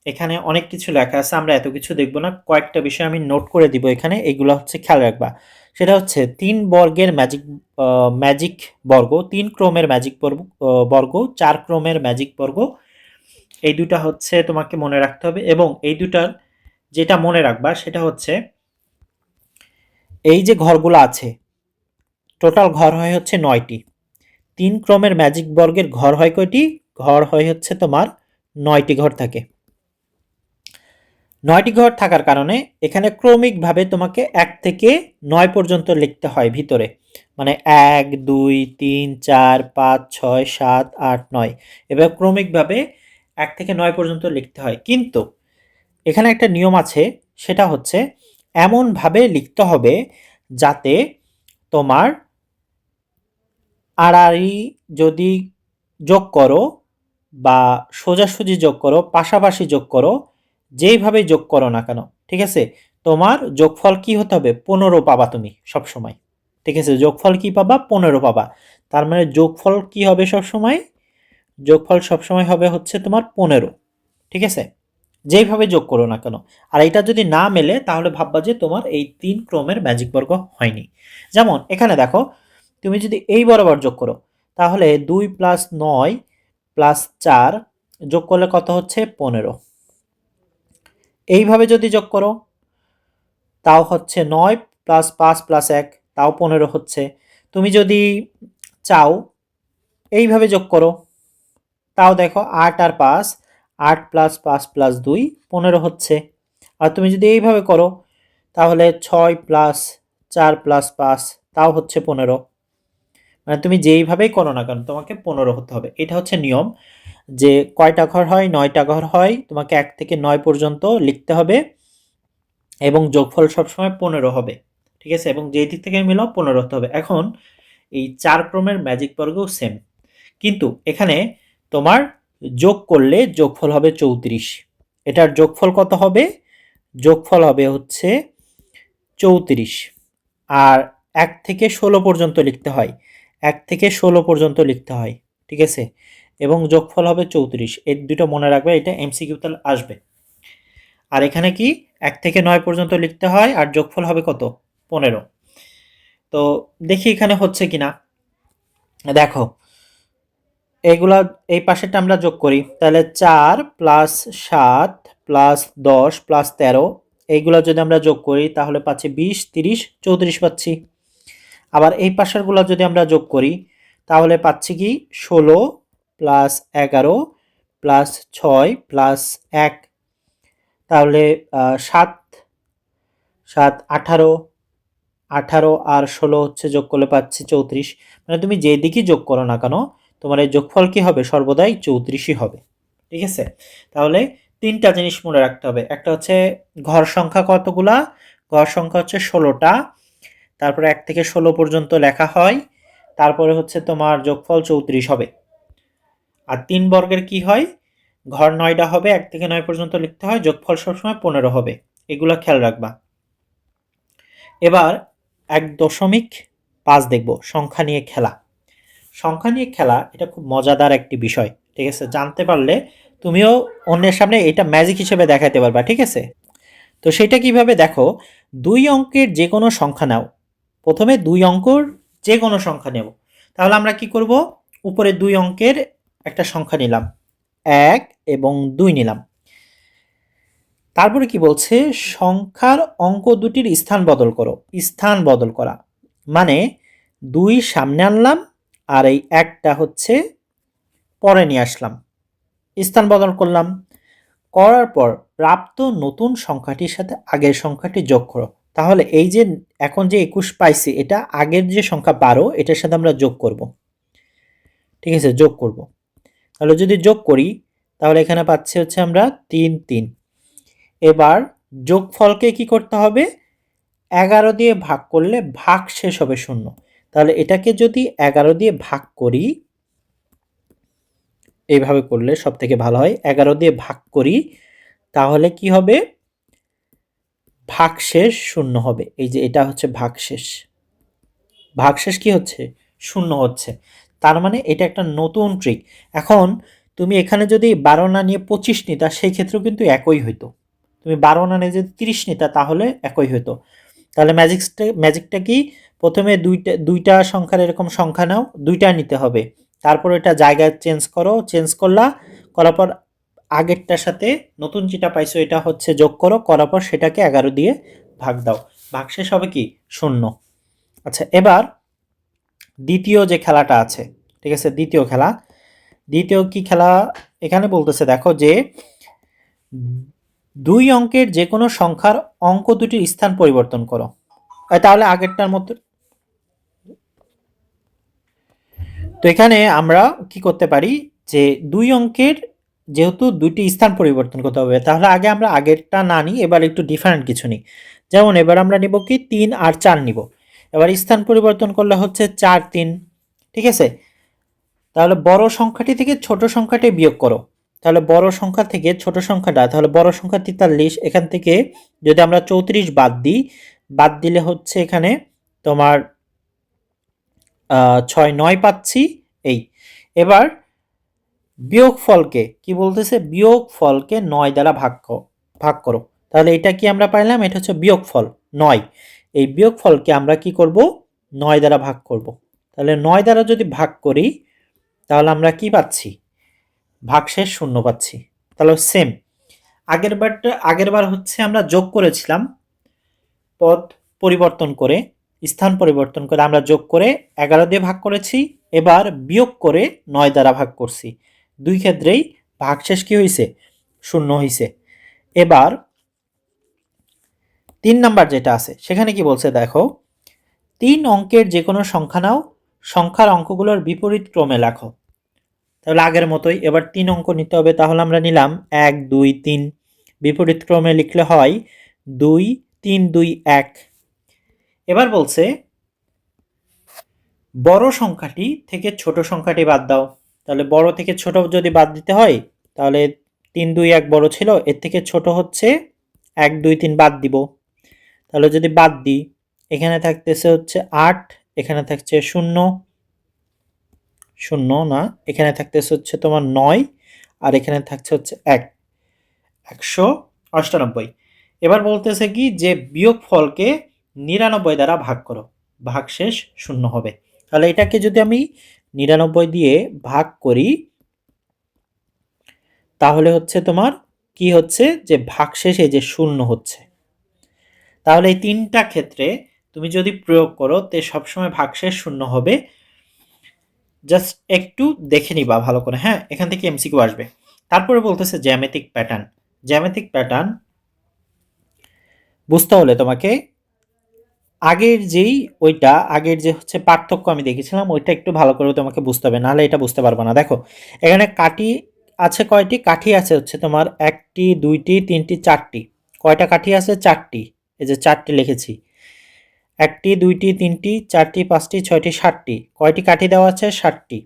এখানে অনেক কিছু লেখা আছে, আমরা এত কিছু দেখব না, কয়েকটা বিষয় আমি নোট করে দিব এখানে, এগুলো হচ্ছে খেয়াল রাখবা। সেটা হচ্ছে 3 বর্গের ম্যাজিক বর্গ, 3 ক্রমের ম্যাজিক বর্গ, 4 ক্রমের ম্যাজিক বর্গ, এই দুটা হচ্ছে তোমাকে মনে রাখতে হবে। এবং এই দুটার যেটা মনে রাখবা সেটা হচ্ছে, এই যে ঘরগুলো আছে টোটাল ঘর হয় হচ্ছে 9টি। 3 ক্রমের ম্যাজিক বর্গের ঘর হয় কয়টি? ঘর হয় হচ্ছে তোমার 9টি ঘর থাকে। 9টি ঘর থাকার কারণে এখানে ক্রমিকভাবে তোমাকে 1 থেকে 9 পর্যন্ত লিখতে হয় ভিতরে, মানে 1 2 3 4 5 6 7 8 9, এবার ক্রমিকভাবে 1 থেকে 9 পর্যন্ত লিখতে হয়। কিন্তু এখানে একটা নিয়ম আছে, সেটা হচ্ছে এমনভাবে লিখতে হবে যাতে তোমার আড়াআড়ি যদি যোগ করো বা সোজাসুজি যোগ করো, পাশাপাশি যোগ করো, যেইভাবে যোগ করো না কেন, ঠিক আছে, তোমার যোগফল কি হতে হবে? 15 পাবা তুমি সবসময়, ঠিক আছে, যোগফল কি পাবা? 15 পাবা। তার মানে যোগফল কি হবে সবসময়? যোগফল সবসময় হবে হচ্ছে তোমার 15, ঠিক আছে, যেইভাবে যোগ করো না কেন। আর এটা যদি না মেলে তাহলে ভাববা যে তোমার এই 3 ক্রমের ম্যাজিক বর্গ হয়নি। যেমন এখানে দেখো, তুমি যদি এই বরাবর যোগ করো তাহলে 2 প্লাস 9 প্লাস 4 যোগ করলে কত হচ্ছে? 15। এইভাবে যদি যোগ করো তাও হচ্ছে 9 প্লাস 5 প্লাস 1, তাও 15 হচ্ছে। তুমি যদি চাও এইভাবে যোগ করো, তাও দেখো 8 আর 5, 8 প্লাস 5 প্লাস 2 15 হচ্ছে। আর তুমি যদি এইভাবে করো তাহলে 6 প্লাস 4 প্লাস 5 তাও হচ্ছে 15। মানে তুমি যেইভাবেই করো না কেন তোমাকে 15 হতে হবে। এটা হচ্ছে নিয়ম, যে কয়টা ঘর হয়? 9টা ঘর হয়, তোমাকে 1 থেকে 9 পর্যন্ত লিখতে হবে এবং যোগফল সবসময় 15 হবে, ঠিক আছে, এবং যেই দিক থেকে মিলাও 15 হতে হবে। এখন এই 4 ক্রমের ম্যাজিক বর্গও সেম, কিন্তু এখানে তোমার যোগ করলে যোগফল হবে 34। এটার যোগফল কত হবে? যোগফল হবে হচ্ছে 34। আর 1 থেকে 16 পর্যন্ত লিখতে হয়, 1 থেকে 16 পর্যন্ত লিখতে হয়, ঠিক আছে, এবং যোগফল হবে 34। এই দুটো মনে রাখবে, এটা এমসিকিউতে আসবে। আর এখানে কি 1 থেকে 9 পর্যন্ত লিখতে হয় আর যোগফল হবে কত? 15। তো দেখি এখানে হচ্ছে কিনা। দেখো এইগুলা, এই পাশেরটা আমরা যোগ করি, তাহলে 4 প্লাস 7 প্লাস 10 প্লাস 13, এইগুলা যদি আমরা যোগ করি তাহলে পাচ্ছি 20 30 34 পাচ্ছি। আবার এই পাশেরগুলো যদি আমরা যোগ করি তাহলে পাচ্ছি কি 16 প্লাস 11 প্লাস 6 প্লাস 1, তাহলে 7 7 18, 18 আর 16 হচ্ছে যোগ করলে পাচ্ছি 34। মানে তুমি যে দিকই যোগ করো না কেন তোমার এই যোগফল কি হবে? সর্বদাই 34ই হবে, ঠিক আছে। তাহলে 3টা জিনিস মনে রাখতে হবে, একটা হচ্ছে ঘর সংখ্যা কতগুলা? ঘর সংখ্যা হচ্ছে 16টা, তারপরে 1 থেকে 16 পর্যন্ত লেখা হয়, তারপরে হচ্ছে তোমার যোগফল 34 হবে। আর 3 বর্গের কি হয়? ঘর 9টা হবে, 1 থেকে 9 পর্যন্ত লিখতে হয়, যোগফল সবসময় 15 হবে। এগুলো খেয়াল রাখবা। এবার 1.5 দেখব, সংখ্যা নিয়ে খেলা। সংখ্যা নিয়ে খেলা এটা খুব মজাদার একটি বিষয়, ঠিক আছে, জানতে পারলে তুমিও অন্যের সামনে এটা ম্যাজিক হিসেবে দেখাতে পারবা, ঠিক আছে। তো সেটা কিভাবে? দেখো, 2 অঙ্কের যে কোনো সংখ্যা নাও, প্রথমে 2 অঙ্কের যে কোনো সংখ্যা নেব। তাহলে আমরা কি করব? উপরে 2 অঙ্কের একটা সংখ্যা নিলাম, 1 এবং 2 নিলাম। তারপরে কি বলছে? সংখ্যার অঙ্ক দুটির স্থান বদল করো। স্থান বদল করা মানে 2 সামনে আনলাম আর এই 1টা হচ্ছে পরে নিয়ে আসলাম, স্থান বদল করলাম। করার পর প্রাপ্ত নতুন সংখ্যাটির সাথে আগের সংখ্যাটি যোগ করো। তাহলে এই যে এখন যে 21 পাইছি এটা আগের যে সংখ্যা 12 এটার সাথে আমরা যোগ করব। ঠিক আছে, যোগ করব। তাহলে যদি যোগ করি তাহলে এখানে পাচ্ছি হচ্ছে আমরা 3 3। এবার যোগফলকে কি করতে হবে? 11 দিয়ে ভাগ করলে ভাগ শেষ হবে 0। তাহলে এটাকে যদি 11 দিয়ে ভাগ করি, এইভাবে করলে সব থেকে ভালো হয়। 11 দিয়ে ভাগ করি তাহলে কি হবে? ভাগশেষ 0 হবে। এই যে এটা হচ্ছে ভাগশেষ। ভাগশেষ কি হচ্ছে? 0 হচ্ছে। তার মানে এটা একটা নতুন ট্রিক। এখন তুমি এখানে যদি 12 না নিয়ে 25 নিতা সেই ক্ষেত্রেও কিন্তু একই হইতো। তুমি 12 না নিয়ে যদি 30 নিতা তাহলে একই হইতো। তাহলে ম্যাজিকটা কি? প্রথমে দুইটা সংখ্যার এরকম সংখ্যা নাও, দুইটা নিতে হবে। তারপর এটা জায়গায় চেঞ্জ করো, চেঞ্জ করার পর আগেরটার সাথে নতুন যেটা পাইছো এটা হচ্ছে যোগ করো, করার পর সেটাকে 11 দিয়ে ভাগ দাও। ভাগশেষ হবে কি? 0। আচ্ছা, এবার দ্বিতীয় যে খেলাটা আছে, ঠিক আছে, দ্বিতীয় কি খেলা এখানে বলতেছে, দেখো যে 2 অঙ্কের যে কোনো সংখ্যার অঙ্ক দুটির স্থান পরিবর্তন করো। তাহলে আগেরটার মতো। তো এখানে আমরা কি করতে পারি যে 2 অঙ্কের যেহেতু দুইটি স্থান পরিবর্তন করতে হবে, তাহলে আগে আমরা আগেরটা না নিই, এবার একটু ডিফারেন্ট কিছু নিই। যেমন এবার আমরা নিব কি 3 আর 4 নিব। এবার স্থান পরিবর্তন করলে হচ্ছে 4 3। ঠিক আছে, তাহলে বড় সংখ্যাটি থেকে ছোট সংখ্যাটি বিয়োগ করো। তাহলে বড় সংখ্যা থেকে ছোট সংখ্যাটা, তাহলে বড় সংখ্যা 43, এখান থেকে যদি আমরা 34 বাদ দিই, বাদ দিলে হচ্ছে এখানে তোমার 6 9 পাচ্ছি। এই এবার বিয়োগফলকে কি বলতেছে? বিয়োগফলকে 9 দ্বারা ভাগ করো। তাহলে এটা কি আমরা পাইলাম? এটা হচ্ছে বিয়োগফল 9। এই বিয়োগফলকে আমরা কি করব? 9 দ্বারা ভাগ করব। তাহলে 9 দ্বারা যদি ভাগ করি তাহলে আমরা কি পাচ্ছি? ভাগশেষ 0 পাচ্ছি। তাহলে সেম আগেরবার হচ্ছে আমরা যোগ করেছিলাম, পদ পরিবর্তন করে, স্থান পরিবর্তন করে আমরা যোগ করে 11 দিয়ে ভাগ করেছি। এবার বিয়োগ করে 9 দ্বারা ভাগ করছি। দুই ক্ষেত্রেই ভাগশেষ কি হয়েছে? 0 হয়েছে। এবার 3 নাম্বার যেটা আছে সেখানে কি বলছে দেখো, 3 অঙ্কের যে কোনো সংখ্যা নাও, সংখ্যার অঙ্কগুলোর বিপরীত ক্রমে লেখো। তাহলে আগের মতোই এবার 3 অঙ্ক নিতে হবে। তাহলে আমরা নিলাম 1 2 3। বিপরীত ক্রমে লিখলে হয় 2 3 2 1। এবার বলছে বড় সংখ্যাটি থেকে ছোট সংখ্যাটি বাদ দাও। তাহলে বড় থেকে ছোট যদি বাদ দিতে হয় তাহলে 3 2 1 বড় ছিল, এর থেকে ছোট হচ্ছে 1 2 3 বাদ দিব। তাহলে যদি বাদ দিই এখানে থাকতেছে হচ্ছে 8, এখানে থাকছে 0 0 না, এখানে থাকতেছে হচ্ছে তোমার 9, আর এখানে থাকছে হচ্ছে 1 198। এবার বলতেছে কি যে বিয়োগফলকে 99 দ্বারা ভাগ করো, ভাগশেষ 0 হবে। তাহলে এটাকে যদি আমি 99 দিয়ে ভাগ করি তাহলে হচ্ছে তোমার কি হচ্ছে? যে ভাগশেষ এই যে 0 হচ্ছে। তাহলে এই তিনটা ক্ষেত্রে তুমি যদি প্রয়োগ করো তে সবসময় ভাগশেষ 0 হবে। জাস্ট একটু দেখে নিবা ভালো করে। হ্যাঁ, এখান থেকে এমসিকিউ আসবে। তারপরে বলতেছে জ্যামিতিক প্যাটার্ন। জ্যামিতিক প্যাটার্ন বুঝতে হলে তোমাকে আগের যে হচ্ছে পার্থক্য আমি দেখেছিলাম ওইটা একটু ভালো করে তোমাকে বুঝতে হবে, নাহলে এটা বুঝতে পারবে না। দেখো এখানে কাঠি আছে কয়টি? কাঠি আছে হচ্ছে তোমার 1টি 2টি 3টি 4টি। কয়টা কাঠি আছে? 4টি। এই যে 4টি লিখেছি। 1টি 2টি 3টি 4টি 5টি 6টি 7টি। কয়টি কাঠি দেওয়া আছে? 7টি।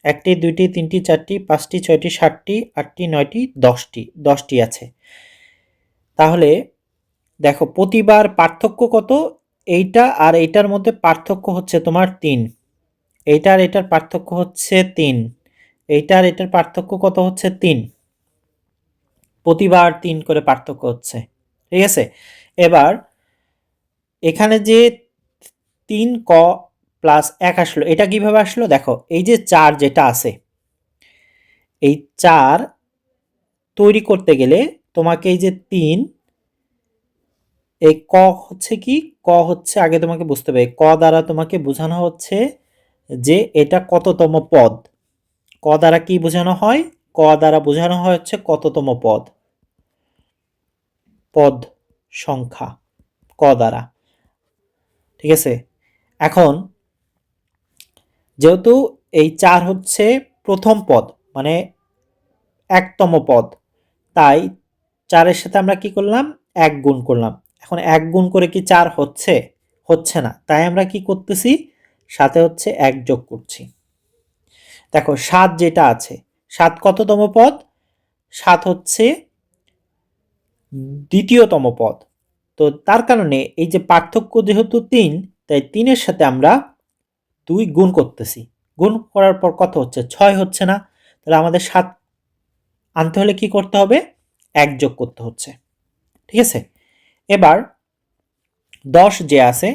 1টি 2টি 3টি 4টি 5টি 6টি 7টি 8টি 9টি 10টি। 10টি আছে। তাহলে দেখো প্রতিবার পার্থক্য কত? এইটা আর এইটার মধ্যে পার্থক্য হচ্ছে তোমার 3। এইটার এটার পার্থক্য হচ্ছে 3। এইটার এটার পার্থক্য কত হচ্ছে? 3। প্রতিবার 3 করে পার্থক্য হচ্ছে। ঠিক আছে, এবার এখানে যে 3 ক প্লাস 1 আসলো, এটা কিভাবে আসলো? দেখো এই যে 4 যেটা আছে, এই 4 তৈরি করতে গেলে তোমাকে এই যে 3, এই ক হচ্ছে কি? ক হচ্ছে আগে তোমাকে বুঝতে হবে, ক দ্বারা তোমাকে বোঝানো হচ্ছে যে এটা কততম পদ। ক দ্বারা কি বোঝানো হয়? ক দ্বারা বোঝানো হয় হচ্ছে কততম পদ, পদ সংখ্যা ক দ্বারা। ঠিক আছে। এখন যেহেতু এই 4 হচ্ছে প্রথম পদ, মানে একতম পদ, তাই 4-এর সাথে আমরা কি করলাম, 1 গুণ করলাম। এখন 1 গুণ করে কি 4 হচ্ছে? হচ্ছে না। তাই আমরা কি করতেছি, সাথে হচ্ছে 1 যোগ করছি। দেখো 7 যেটা আছে, 7 কততম পদ? 7 হচ্ছে দ্বিতীয়তম পদ। তো তার কারণে এই যে পার্থক্য যেহেতু 3, তাই 3-এর সাথে আমরা 2 গুণ করতেছি। গুণ করার পর কত হচ্ছে? 6 হচ্ছে না। তাহলে আমাদের 7 আনতে হলে কি করতে হবে? 1 যোগ করতে হচ্ছে। ঠিক আছে। এবার 10 যে আছে,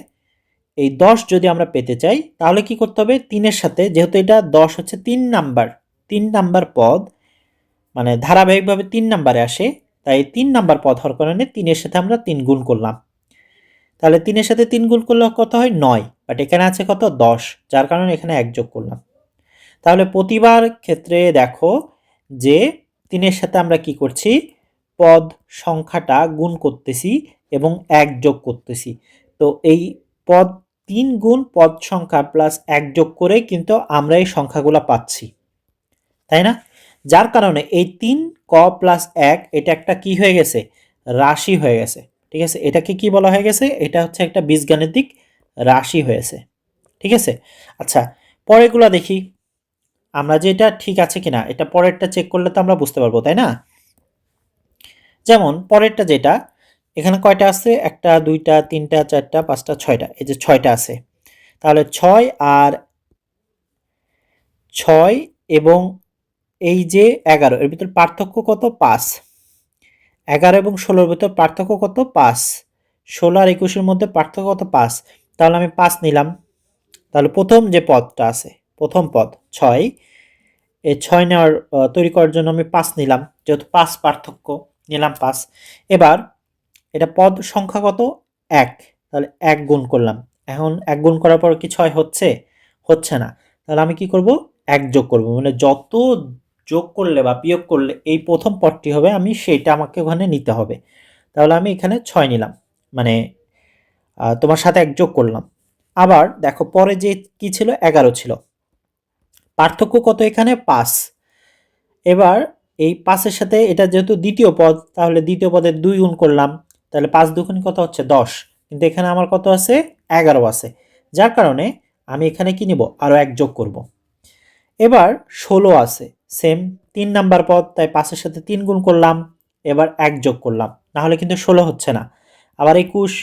এই 10 যদি আমরা পেতে চাই তাহলে কি করতে হবে? 3-এর সাথে, যেহেতু এটা 10 হচ্ছে 3 নাম্বার পদ, মানে ধারাবাহিকভাবে 3 নাম্বারে আসে, তাই 3 নাম্বার পদ হওয়ার কারণে 3-এর সাথে আমরা 3 গুণ করলাম। তাহলে 3-এর সাথে 3 গুণ করলে কত হয়? 9। বাট এখানে আছে কত? 10, যার কারণে এখানে 1 যোগ করলাম। তাহলে প্রতিবার ক্ষেত্রে দেখো যে 3-এর সাথে আমরা কি করছি? পদ সংখ্যাটা গুণ করতেছি এবং 1 যোগ করতেছি। তো এই পদ 3 গুণ পদ সংখ্যা প্লাস 1 যোগ করে কিন্তু আমরা এই সংখ্যাগুলো পাচ্ছি, তাই না? যার কারণে এই 3 ক প্লাস 1 এটা একটা কি হয়ে গেছে? রাশি হয়ে গেছে। ঠিক আছে, এটাকে কি বলা হয়ে গেছে? এটা হচ্ছে একটা বীজগাণিতিক রাশি হয়েছে। ঠিক আছে। আচ্ছা, পরেরগুলো দেখি আমরা যে এটা ঠিক আছে কিনা। এটা পরেরটা চেক করলে তো আমরা বুঝতে পারবো, তাই না? যেমন পরেরটা যেটা, এখানে কয়টা আছে? 1টা 2টা 3টা 4টা 5টা 6টা, এই যে 6টা আছে। তাহলে 6 আর 6 এবং এই যে 11, এর ভিতর পার্থক্য কত? 5। 11 এবং 16-র ভিতর পার্থক্য কত? 5। 16 আর 21-এর মধ্যে পার্থক্য কত? 5। তাহলে আমি 5 নিলাম। তাহলে প্রথম যে পদটা আছে, প্রথম পদ 6, এই 6 নেওয়ার তৈরি করার জন্য আমি 5 নিলাম, যেহেতু 5 পার্থক্য, নিলাম 5। এবার এটা পদ সংখ্যা কত? 1। তাহলে 1 গুণ করলাম। এখন 1 গুণ করার পর কি 6 হচ্ছে? হচ্ছে না। তাহলে আমি কি করব? 1 যোগ করব। মানে যত যোগ করলে বা বিয়োগ করলে এই প্রথম পদটি হবে, আমি সেটা আমাকে ওখানে নিতে হবে। তাহলে আমি এখানে 6 নিলাম, মানে তোমার সাথে 1 যোগ করলাম। আবার দেখো পরে যে কি ছিল? 11 ছিল। পার্থক্য কত এখানে? 5। এবার এই 5-এর সাথে এটা যেহেতু দ্বিতীয় পদ, তাহলে দ্বিতীয় পদের 2 গুণ করলাম। তাহলে 5 দুগুণে কত হচ্ছে? 10। কিন্তু এখানে আমার কত আছে? 11 আছে। যার কারণে আমি এখানে কি নিব? আরো 1 যোগ করব। এবার 16 আছে, সেম 3 নাম্বার পদ, তাই 5-এর সাথে 3 গুণ করলাম। এবার 1 যোগ করলাম, না হলে কিন্তু 16 হচ্ছে না। আবার 21,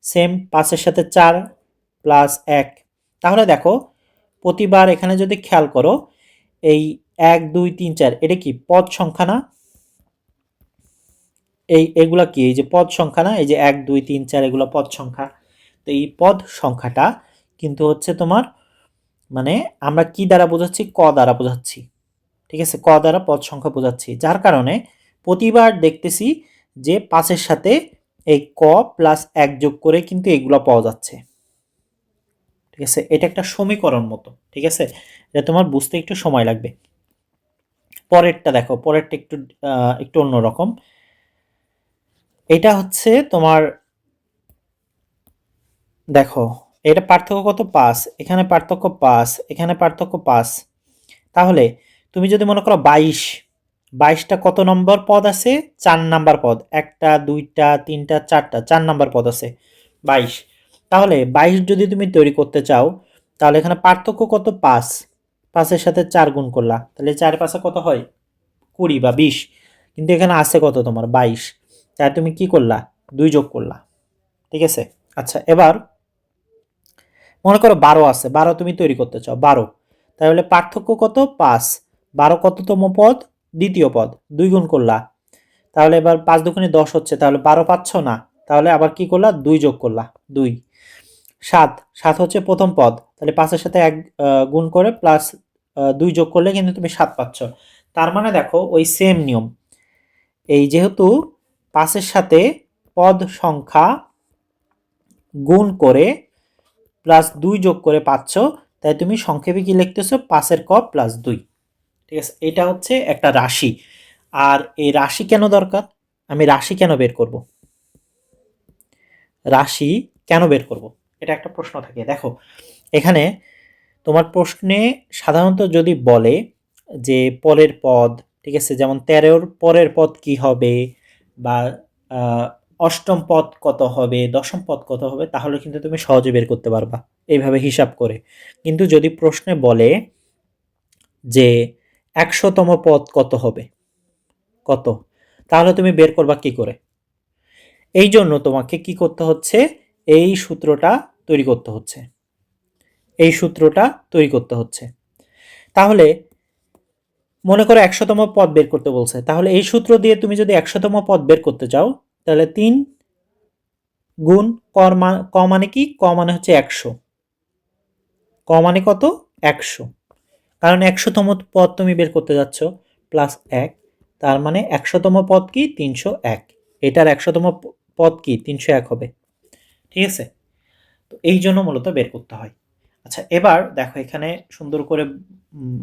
সেম 5-এর সাথে 4 প্লাস 1। তাহলে দেখো প্রতিবার এখানে যদি খেয়াল করো, এই 1 2 3 4 এটা কি পদ সংখ্যা না? এগুলা কি? এই যে পদ সংখ্যা না? এই যে 1 2 3 4 এগুলো পদ সংখ্যা। তো এই পদ সংখ্যাটা কিন্তু হচ্ছে তোমার, মানে আমরা কি দ্বারা বোঝাচ্ছি? ক দ্বারা বোঝাচ্ছি। ঠিক আছে, ক দ্বারা পদ সংখ্যা বোঝাচ্ছি। যার কারণে প্রতিবার দেখতেছি যে 5-এর সাথে এই ক প্লাস 1 যোগ করে কিন্তু এগুলো পাওয়া যাচ্ছে। ঠিক আছে, এটা একটা সমীকরণ মতো। ঠিক আছে, এটা তোমার বুঝতে একটু সময় লাগবে। পরেরটা দেখো, পরেরটা একটু একটু অন্যরকম। এটা হচ্ছে তোমার, দেখো এটা পার্থক্য কত? 5। এখানে পার্থক্য 5, এখানে পার্থক্য 5। তাহলে তুমি যদি মনে করো 22, 22টা কত নম্বর পদ আছে? 4 নাম্বার পদ। 1টা 2টা 3টা 4টা 4 নাম্বার পদ আছে 22। তাহলে 22 যদি তুমি তৈরি করতে চাও, তাহলে এখানে পার্থক্য কত? 5। 5-এর সাথে 4 গুণ করলা, তাহলে 4 5 কত হয়? 20 বা 20। কিন্তু এখানে আছে কত তোমার? 22। তাই তুমি কি করলা? 2 যোগ করলা। ঠিক আছে। আচ্ছা, এবার মনে করো 12 আছে, 12 তুমি তৈরি করতে চাও, 12। তাহলে পার্থক্য কত? 5। 12 কততম পদ? দ্বিতীয় পদ। 2 গুণ করলা, তাহলে এবার 5 দুগুণে 10 হচ্ছে, তাহলে 12 পাচ্ছ না। তাহলে আবার কি করলা? 2 যোগ করলা, 2। 7, 7 হচ্ছে প্রথম পদ, তাহলে 5-এর সাথে 1 গুণ করে প্লাস 2 যোগ করলে কিন্তু তুমি 7 পাচ্ছ। তার মানে দেখো ওই সেম নিয়ম, এই যেহেতু 5-এর সাথে পদ সংখ্যা গুণ করে প্লাস 2 যোগ করে পাচ্ছ, তাই তুমি সংক্ষেপে কি লিখতেছো? 5-এর ক প্লাস 2। ঠিক আছে, এটা হচ্ছে একটা রাশি। আর এই রাশি কেন দরকার? আমি রাশি কেন বের করব? রাশি কেন বের করব? এটা একটা প্রশ্ন থাকে। দেখো এখানে তোমার প্রশ্নে সাধারণত যদি বলে যে পরের পদ, ঠিক আছে, যেমন 13-র পরের পদ কি হবে, বা অষ্টম পদ কত হবে, দশম পদ কত হবে, তাহলে কিন্তু তুমি সহজে বের করতে পারবা এইভাবে হিসাব করে। কিন্তু যদি প্রশ্নে বলে যে 100তম পদ কত হবে, কত, তাহলে তুমি বের করবা কি করে? এই জন্য তোমাকে কি করতে হচ্ছে, এই সূত্রটা তৈরি করতে হচ্ছে, এই সূত্রটা তৈরি করতে হচ্ছে। তাহলে মনে করো 100তম পদ বের করতে বলছে, তাহলে এই সূত্র দিয়ে তুমি যদি 100তম পদ বের করতে চাও, তাহলে 3 গুণ ক মানে কি, ক মানে হচ্ছে 100, ক মানে কত, 100, কারণ 100তম পদ তুমি বের করতে যাচ্ছ, প্লাস 1, তার মানে 100তম পদ কি, 301, এটার 100তম পদ কি, 301 হবে, ঠিক আছে। তো এই জন্য মূলত বের করতে হয়। আচ্ছা এবার দেখো এখানে সুন্দর করে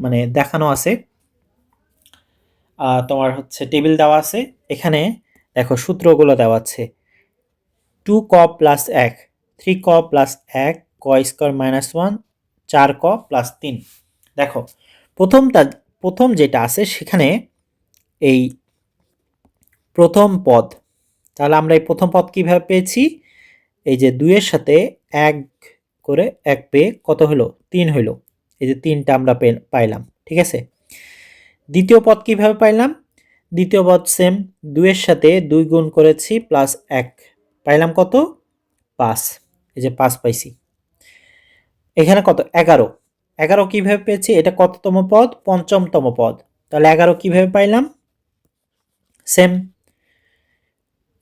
মানে দেখানো আছে, তোমার হচ্ছে টেবিল দেওয়া আছে, এখানে দেখো সূত্রগুলো দেওয়া আছে। 2 ক প্লাস 1, 3 ক প্লাস 1, ক স্কোয়ার মাইনাস 1, 4 ক প্লাস 3। দেখো প্রথম যেটা আছে সেখানে এই প্রথম পদ, তাহলে আমরা এই প্রথম পদ কিভাবে পেয়েছি, এই যে 2 এর সাথে 1 করে 1 পেয়ে কত হলো, 3 হলো, এই যে 3টা আমরা পাইলাম, ঠিক আছে। দ্বিতীয় পদ কিভাবে পাইলাম, দ্বিতীয় পদ সেম, 2 এর সাথে 2 গুণ করেছি প্লাস 1, পাইলাম কত, 5, এই যে 5 পাইছি। এখানে কত, 11, 11 কিভাবে পেয়েছি, এটা কততম পদ, পঞ্চমতম পদ, তাহলে 11 কিভাবে পাইলাম, সেম,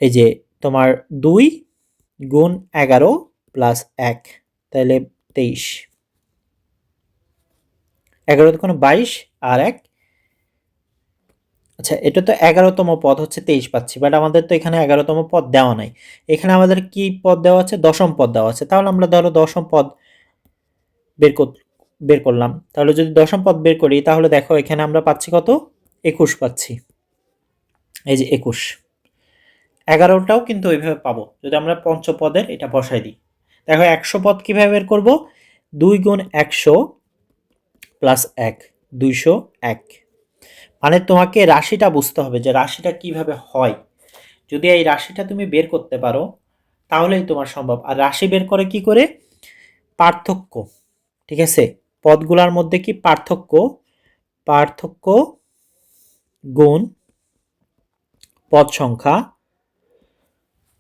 এই যে তোমার 2 গুণ 11 প্লাস 1, তাহলে 23, 11 তো কোনো 22 আর 1, আচ্ছা এটা তো 11তম পদ হচ্ছে 23 পাচ্ছি, বাট আমাদের তো এখানে 11তম পদ দেওয়া নাই, এখানে আমাদের কি পদ দেওয়া আছে, দশম পদ দেওয়া আছে, তাহলে আমরা ধরো দশম পদ বের করলাম। তাহলে যদি দশম পদ বের করি, তাহলে দেখো এখানে আমরা পাচ্ছি কত, 21 পাচ্ছি, এই যে 21, 11টাও কিন্তু ওইভাবে পাবো যদি আমরা পঞ্চপদের এটা বসাই দিই। দেখো 100 পদ কিভাবে বের করব, 2 গুণ 100 প্লাস 1, 201, মানে তোমাকে রাশিটা বুঝতে হবে যে রাশিটা কিভাবে হয়। যদি এই রাশিটা তুমি বের করতে পারো তাহলেই তোমার সম্ভব। আর রাশি বের করে কি করে, পার্থক্য, ঠিক আছে, পদগুলোর মধ্যে কি পার্থক্য, পার্থক্য গুণ পদ সংখ্যা,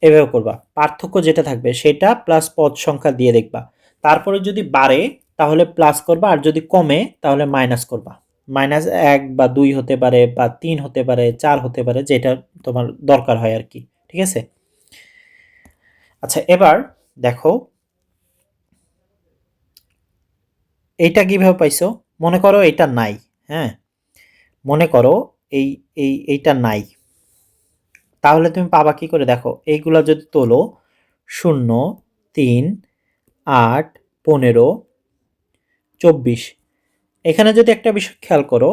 এভাবে করবা, পার্থক্য যেটা থাকবে সেটা প্লাস পদ সংখ্যা দিয়ে দেখবা, তারপরে যদি বাড়ে তাহলে প্লাস করবা, আর যদি কমে তাহলে মাইনাস করবা, -1 বা 2 হতে পারে, বা 3 হতে পারে, 4 হতে পারে, যেটা তোমার দরকার হয় আর কি, ঠিক আছে। আচ্ছা এবার দেখো এইটা কিভাবে পাইছো, মনে করো এটা নাই, হ্যাঁ, মনে করো এই এইটা নাই, তাহলে তুমি পাবা কি করে, দেখো এইগুলা যদি তোলো, 0, 3, 8, 15, 24, এখানে যদি একটা বিষয় খেয়াল করো,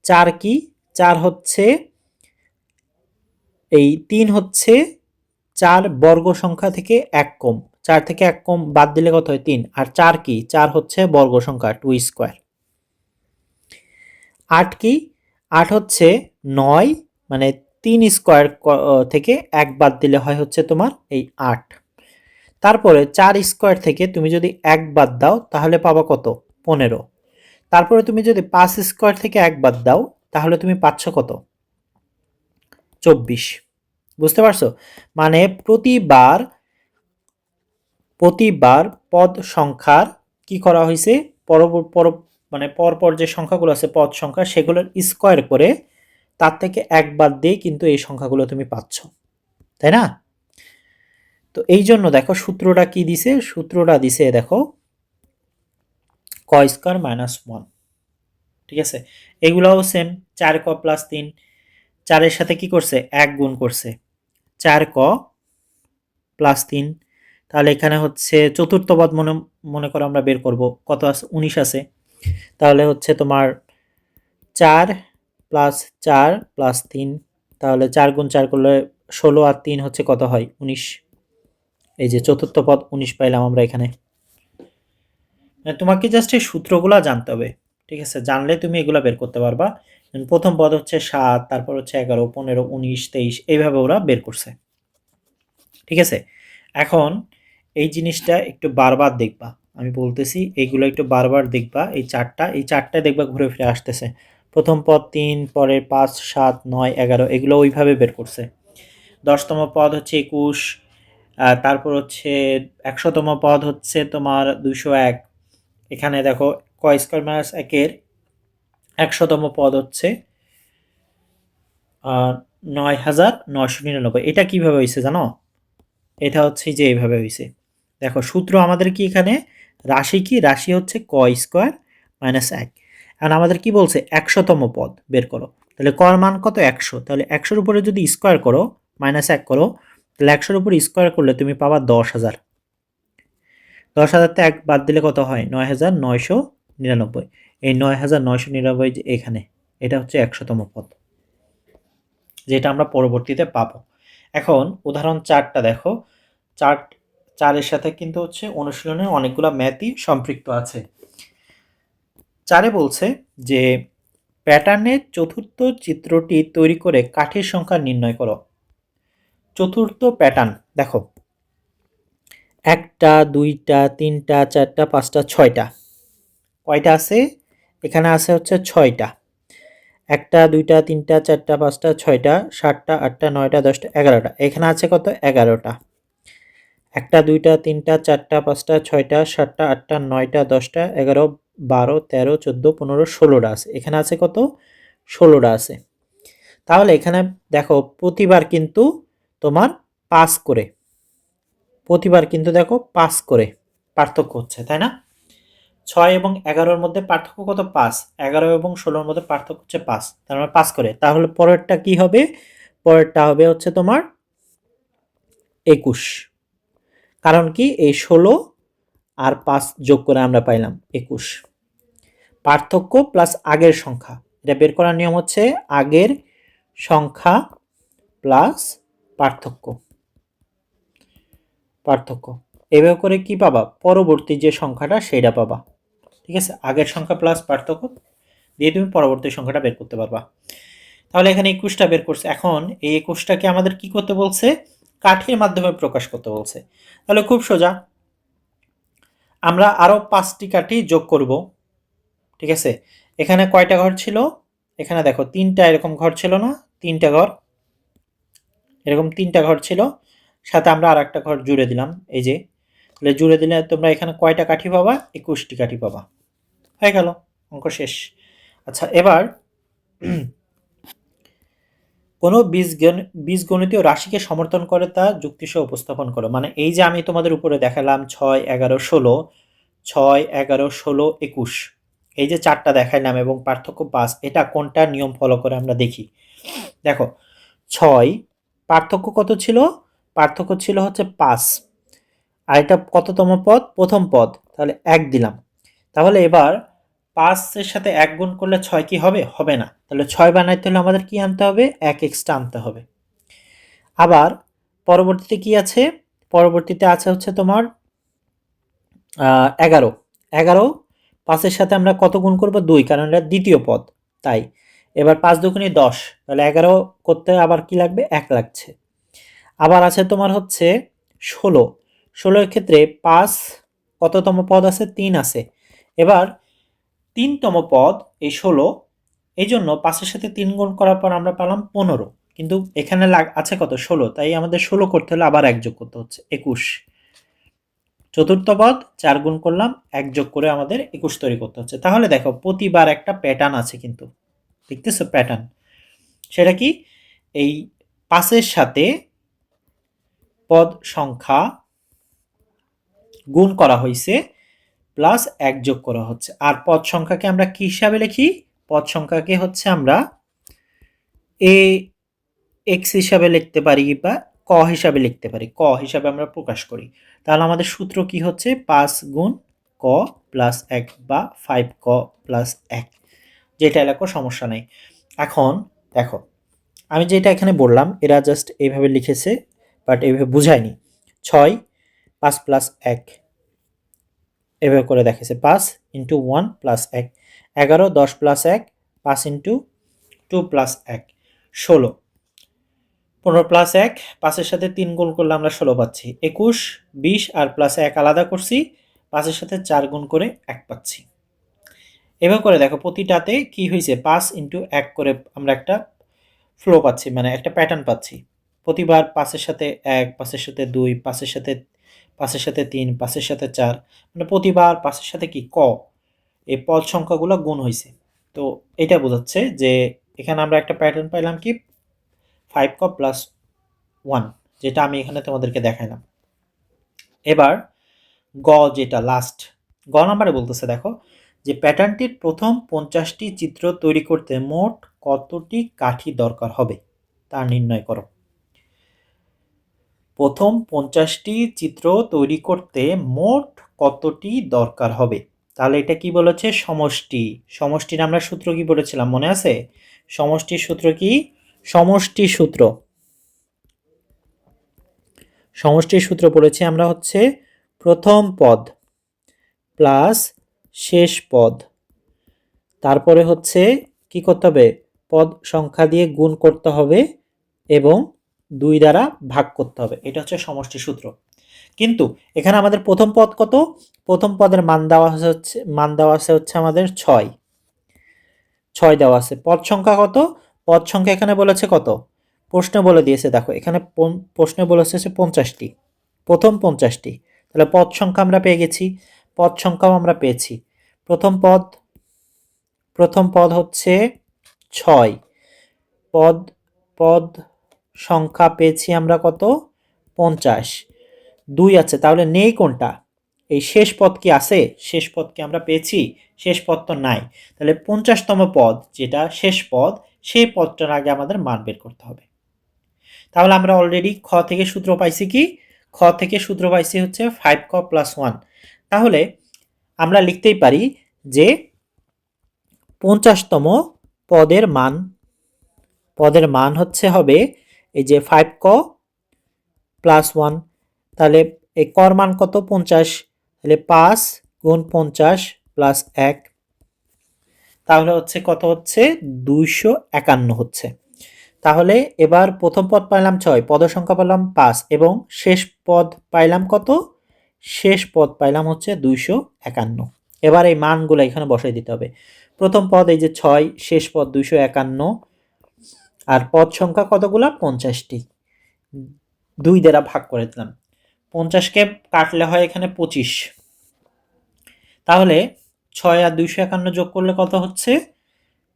4 কি, 4 হচ্ছে, এই 3 হচ্ছে 4 বর্গ সংখ্যা থেকে 1 কম, 4 থেকে 1 কম বাদ দিলে কত হয়, 3, আর 4 কি, 4 হচ্ছে বর্গ সংখ্যা 2 স্কোয়ার। 8 কি, 8 হচ্ছে 9, মানে 3 স্কোয়ার থেকে 1 বাদ দিলে হয় হচ্ছে তোমার এই 8, তারপরে 4 স্কোয়ার থেকে তুমি যদি 1 বাদ দাও তাহলে পাবা কত, 15, তারপরে তুমি যদি 5 স্কোয়ার থেকে 1 বাদ দাও তাহলে তুমি পাচ্ছ কত, 24, বুঝতে পারছো, মানে প্রতিবার পদ সংখ্যার কি করা হয়েছে, মানে পরপর যে সংখ্যাগুলো আছে পদ সংখ্যা সেগুলোর স্কোয়ার করে তার থেকে 1 বাদ দিয়ে কিন্তু এই সংখ্যাগুলো তুমি পাচ্ছ, তাই না। তো এই জন্য দেখো সূত্রটা কি দিছে, সূত্রটা দিছে দেখো ক স্কোয়ার মাইনাস 1, ঠিক আছে। এগুলাও সেম, 4 ক প্লাস 3, 4 সাথে কি করছে, 1 গুণ করছে, 4 ক প্লাস 3, তাহলে এখানে হচ্ছে চতুর্থ পদ মনে করো আমরা বের করব, কত আছে, 19 আছে, তাহলে হচ্ছে তোমার 4 প্লাস 4 প্লাস 3, তাহলে 4 গুণ 4 করলে 16, আর 3 হচ্ছে কত হয়, 19, এই যে চতুর্থ পদ 19 পাইলাম আমরা এখানে। তোমাকে জাস্ট এই সূত্রগুলো জানতে হবে, ঠিক আছে? জানলে তুমি এগুলো বের করতে পারবা। প্রথম পদ হচ্ছে 7, তারপর হচ্ছে 11, 15, 19, 23, এইভাবে ওরা বের করছে, ঠিক আছে? এখন এই জিনিসটা একটু বারবার দেখবা, আমি বলতেছি এইগুলো একটু বারবার দেখবা। এই চারটা দেখবা ঘুরে ফিরে আসতেছে। প্রথম পদ 3, পরে 5, 7, 9, 11, এগুলো ওইভাবে বের করছে। 10তম পদ হচ্ছে 21, তারপর হচ্ছে 100তম পদ হচ্ছে তোমার 201। এখানে দেখো ক স্কয়ার মাইনাস 1-এর 100তম পদ হচ্ছে 9999। এটা কিভাবে হয়েছে জানো? এটা হচ্ছে যে এইভাবে হয়েছে। দেখো সূত্র আমাদের কি এখানে, রাশি কি, রাশি হচ্ছে ক স্কয়ার মাইনাস 1। এখন আমাদের কি বলছে 100তম পদ বের করো, তাহলে কর মান কত 100, তাহলে 100-র উপরে যদি স্কয়ার করো মাইনাস 1 করো, তাহলে 100-র উপরে স্কয়ার করলে তুমি পাবা 10,000। 10,000তে 1 বাদ দিলে কত হয় 9,999। এই 9,999 যে এখানে, এটা হচ্ছে 100তম পদ, যেটা আমরা পরবর্তীতে পাবো। এখন উদাহরণ 4টা দেখো। 4-এর সাথে কিন্তু হচ্ছে অনুশীলনের অনেকগুলো ম্যাথই সম্পৃক্ত আছে। 4-এ বলছে যে প্যাটার্নের চতুর্থ চিত্রটি তৈরি করে কাঠির সংখ্যা নির্ণয় করো। চতুর্থ প্যাটার্ন দেখো, 1টা 2টা 3টা 4টা 5টা 6টা, কয়টা আছে? এখানে আছে হচ্ছে 6টা। 1টা 2টা 3টা 4টা 5টা 6টা 7টা 8টা 9টা 10টা 11টা, এখানে আছে কত 11টা। 1টা 2টা 3টা 4টা 5টা 6টা 7টা 8টা 9টা 10টা 11 12 13 14 15 16টা আছে। এখানে আছে কত 16টা আছে। তাহলে এখানে দেখো প্রতিবার কিন্তু তোমার 5 করে, প্রতিবার কিন্তু দেখো 5 করে পার্থক্য হচ্ছে, তাই না? 6 এবং 11-র মধ্যে পার্থক্য কত 5, 11 এবং 16-র মধ্যে পার্থক্য হচ্ছে 5, তার মানে 5 করে। তাহলে পরেরটা কি হবে? পরেরটা হবে হচ্ছে তোমার 21। কারণ কি এই 16 আর 5 যোগ করে আমরা পাইলাম 21। পার্থক্য প্লাস আগের সংখ্যা, এটা বের করার নিয়ম হচ্ছে আগের সংখ্যা প্লাস পার্থক্য। পার্থক্য এভাবে করে কি পাবা, পরবর্তী যে সংখ্যাটা সেটা পাবা, ঠিক আছে? আগের সংখ্যা প্লাস পার্থক্য দিয়ে তুমি পরবর্তী সংখ্যাটা বের করতে পারবা। তাহলে এখানে 21টা বের করছে। এখন এই 21টাকে আমাদের কি করতে বলছে, কাঠির মাধ্যমে প্রকাশ করতে বলছে। তাহলে খুব সোজা, আমরা আরো 5টি কাঠি যোগ করব, ঠিক আছে? এখানে কয়টা ঘর ছিল? এখানে দেখো 3টা এরকম ঘর ছিল না, 3টা ঘর, এরকম 3টা ঘর ছিল, সাথে আমরা আর একটা ঘর জুড়ে দিলাম, এই যে। তাহলে জুড়ে দিলে তোমরা এখানে কয়টা কাঠি পাবা? 21টি কাঠি পাবা। হয়ে গেল, অঙ্ক শেষ। আচ্ছা, এবার কোনো বীজগণিতীয় রাশিকে সমর্থন করে তা যুক্তিসহ উপস্থাপন করো। মানে এই যে আমি তোমাদের উপরে দেখালাম 6, 11, 16, 6, 11, 16, 21, এই যে 4টা দেখাইলাম এবং পার্থক্য 5, এটা কোনটা নিয়ম ফলো করে আমরা দেখি। দেখো 6 পার্থক্য কত ছিল? পার্থক্য ছিল হচ্ছে 5, আর এটা কততম পদ? প্রথম পদ, তাহলে 1 দিলাম। তাহলে এবার 5-এর সাথে 1 গুণ করলে 6 কি হবে? হবে না। তাহলে 6 বানাইতে হলে আমাদের কি আনতে হবে? 1 এক্সট্রা আনতে হবে। আবার পরবর্তীতে কি আছে? পরবর্তীতে আছে হচ্ছে তোমার 11। 11 5-এর সাথে আমরা কত গুণ করব? 2, কারণ এটা দ্বিতীয় পদ, তাই। এবার 5 দুগুণে 10, তাহলে 11 করতে আবার কি লাগবে? 1 লাগছে। আবার আছে তোমার হচ্ছে 16। 16-এর ক্ষেত্রে 5 কততম পদ আছে? 3 আছে। এবার 3তম পদ এই 16, এই জন্য 5-এর সাথে 3 গুণ করার পর আমরা পেলাম 15, কিন্তু এখানে আছে কত? 16, তাই আমাদের 16 করতে হলে আবার 1 যোগ করতে হচ্ছে, 21। চতুর্থ পদ 4 গুণ করলাম, 1 যোগ করে আমাদের 21 তৈরি করতে হচ্ছে। তাহলে দেখো প্রতিবার একটা প্যাটার্ন আছে কিন্তু, দেখতেছো প্যাটার্ন? সেটা কি? এই 5-এর সাথে পদ সংখ্যা গুণ করা হয়েছে প্লাস 1 যোগ করা হচ্ছে। আর পদ সংখ্যাকে আমরা কি হিসাবে লিখি? পদ সংখ্যাকে হচ্ছে আমরা এ এক্স হিসাবে লিখতে পারি বা ক হিসাবে লিখতে পারি, ক হিসাবে আমরা প্রকাশ করি। তাহলে আমাদের সূত্র কি হচ্ছে? 5 গুণ ক প্লাস 1 বা 5 ক প্লাস 1, যেটা লেখো সমস্যা নেই। এখন দেখো আমি যেটা এখানে বললাম এরা জাস্ট এইভাবে লিখেছে, বাট এইভাবে বুঝায়নি। 6 5 প্লাস 1, এভাবে করে দেখাইছে 5 into 1 plus 1, 11, 10 plus 1, 5 into 2 plus 1, 16, 15 plus 1, 5-এর সাথে 3 গুণ করলে আমরা 16 পাচ্ছি, 21, 20 আর প্লাস 1 আলাদা করছি, 5-এর সাথে 4 গুণ করে 1 পাচ্ছি। এভাবে করে দেখো প্রতিটাতে কি হয়েছে, 5 ইন্টু 1 করে আমরা একটা ফ্লো পাচ্ছি, মানে একটা প্যাটার্ন পাচ্ছি। প্রতিবার 5-এর সাথে 1, 5-এর সাথে 2, 5-এর সাথে 3, 5-এর সাথে 4, মানে প্রতিবার 5-এর সাথে কি এই পদ সংখ্যাগুলো গুণ হয়েছে। তো এটা বোঝাচ্ছে যে এখানে আমরা একটা প্যাটার্ন পাইলাম কি 5 ক প্লাস 1, যেটা আমি এখানে তোমাদেরকে দেখাইলাম। এবার গ যেটা লাস্ট গ নাম্বারে বলতেছে দেখো যে প্যাটার্নটির প্রথম 50টি চিত্র তৈরি করতে মোট কতটি কাঠি দরকার হবে তা নির্ণয় করো। প্রথম 50টি চিত্র তৈরি করতে মোট কতটি দরকার হবে, তাহলে এটা কি বলেছে, সমষ্টি। সমষ্টির আমরা সূত্র কি বলেছিলাম মনে আছে? সমষ্টির সূত্র কি? সমষ্টির সূত্র সমষ্টির সূত্র পড়েছি আমরা হচ্ছে প্রথম পদ প্লাস শেষ পদ, তারপরে হচ্ছে কি করতে হবে, পদ সংখ্যা দিয়ে গুণ করতে হবে এবং 2 দ্বারা ভাগ করতে হবে, এটা হচ্ছে সমষ্টি সূত্র। কিন্তু এখানে আমাদের প্রথম পদ কত? প্রথম পদের মান দেওয়া আছে হচ্ছে আমাদের 6 দেওয়া আছে। পদ সংখ্যা কত? পদ সংখ্যা এখানে বলেছে কত? প্রশ্ন বলে দিয়েছে, দেখো এখানে প্রশ্নে বলেছে 50টি, প্রথম 50টি, তাহলে পদ সংখ্যা আমরা পেয়ে গেছি, পদ সংখ্যাও আমরা পেয়েছি। প্রথম পদ হচ্ছে 6, পদ পদ সংখ্যা পেয়েছি আমরা কত? 50, 2 আছে, তাহলে নেই কোনটা? এই শেষ পদ কি আছে? শেষ পদ কি আমরা পেয়েছি? শেষ পদ তো নাই, তাহলে 50তম পদ যেটা শেষ পদ, সেই পদটার আগে আমাদের মান বের করতে হবে। তাহলে আমরা অলরেডি খ থেকে সূত্র পাইছি কি? খ থেকে সূত্র পাইছি হচ্ছে 5 ক প্লাস 1, তাহলে আমরা লিখতেই পারি যে 50তম পদের মান হচ্ছে হবে এই যে 5 ক প্লাস 1, তাহলে এই কর মান কত? 50, তাহলে 5 গুণ 50 প্লাস 1, তাহলে হচ্ছে কত হচ্ছে? 251 হচ্ছে। তাহলে এবার প্রথম পদ পাইলাম 6, পদ সংখ্যা পেলাম 5 এবং শেষ পদ পাইলাম কত? শেষ পদ পাইলাম হচ্ছে 251। এবার এই মানগুলো এখানে বসাই দিতে হবে। প্রথম পদ এই যে 6, শেষ পদ 251, আর পদ সংখ্যা কতগুলা? 50টি, 2 দ্বারা ভাগ করে দিলাম। 50কে কাটলে হয় এখানে 25, তাহলে 6 আর 251 যোগ করলে কত হচ্ছে?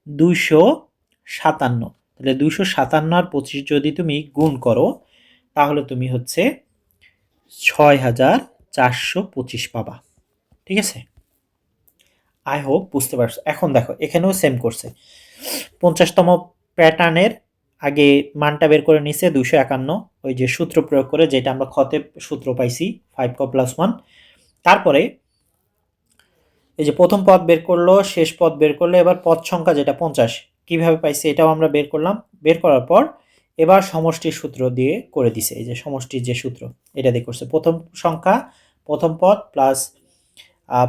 257। তাহলে 257 আর 25 যদি তুমি গুণ করো তাহলে তুমি হচ্ছে 6425 পাবা। ঠিক আছে, আই হোপ বুঝতে পারছো। এখন দেখো এখানেও সেম করছে, 50তম প্যাটার্নের আগে মানটা বের করে নিছে 251, ওই যে সূত্র প্রয়োগ করে, যেটা আমরা খতে সূত্র পাইছি 5 ক প্লাস 1। তারপরে এই যে প্রথম পদ বের করলো, শেষ পদ বের করলো, এবার পদ সংখ্যা যেটা 50 কিভাবে পাইছে এটাও আমরা বের করলাম। বের করার পর এবার সমষ্টির সূত্র দিয়ে করে দিছে, এই যে সমষ্টির যে সূত্র এটা দিয়ে করছে, প্রথম সংখ্যা প্রথম পদ প্লাস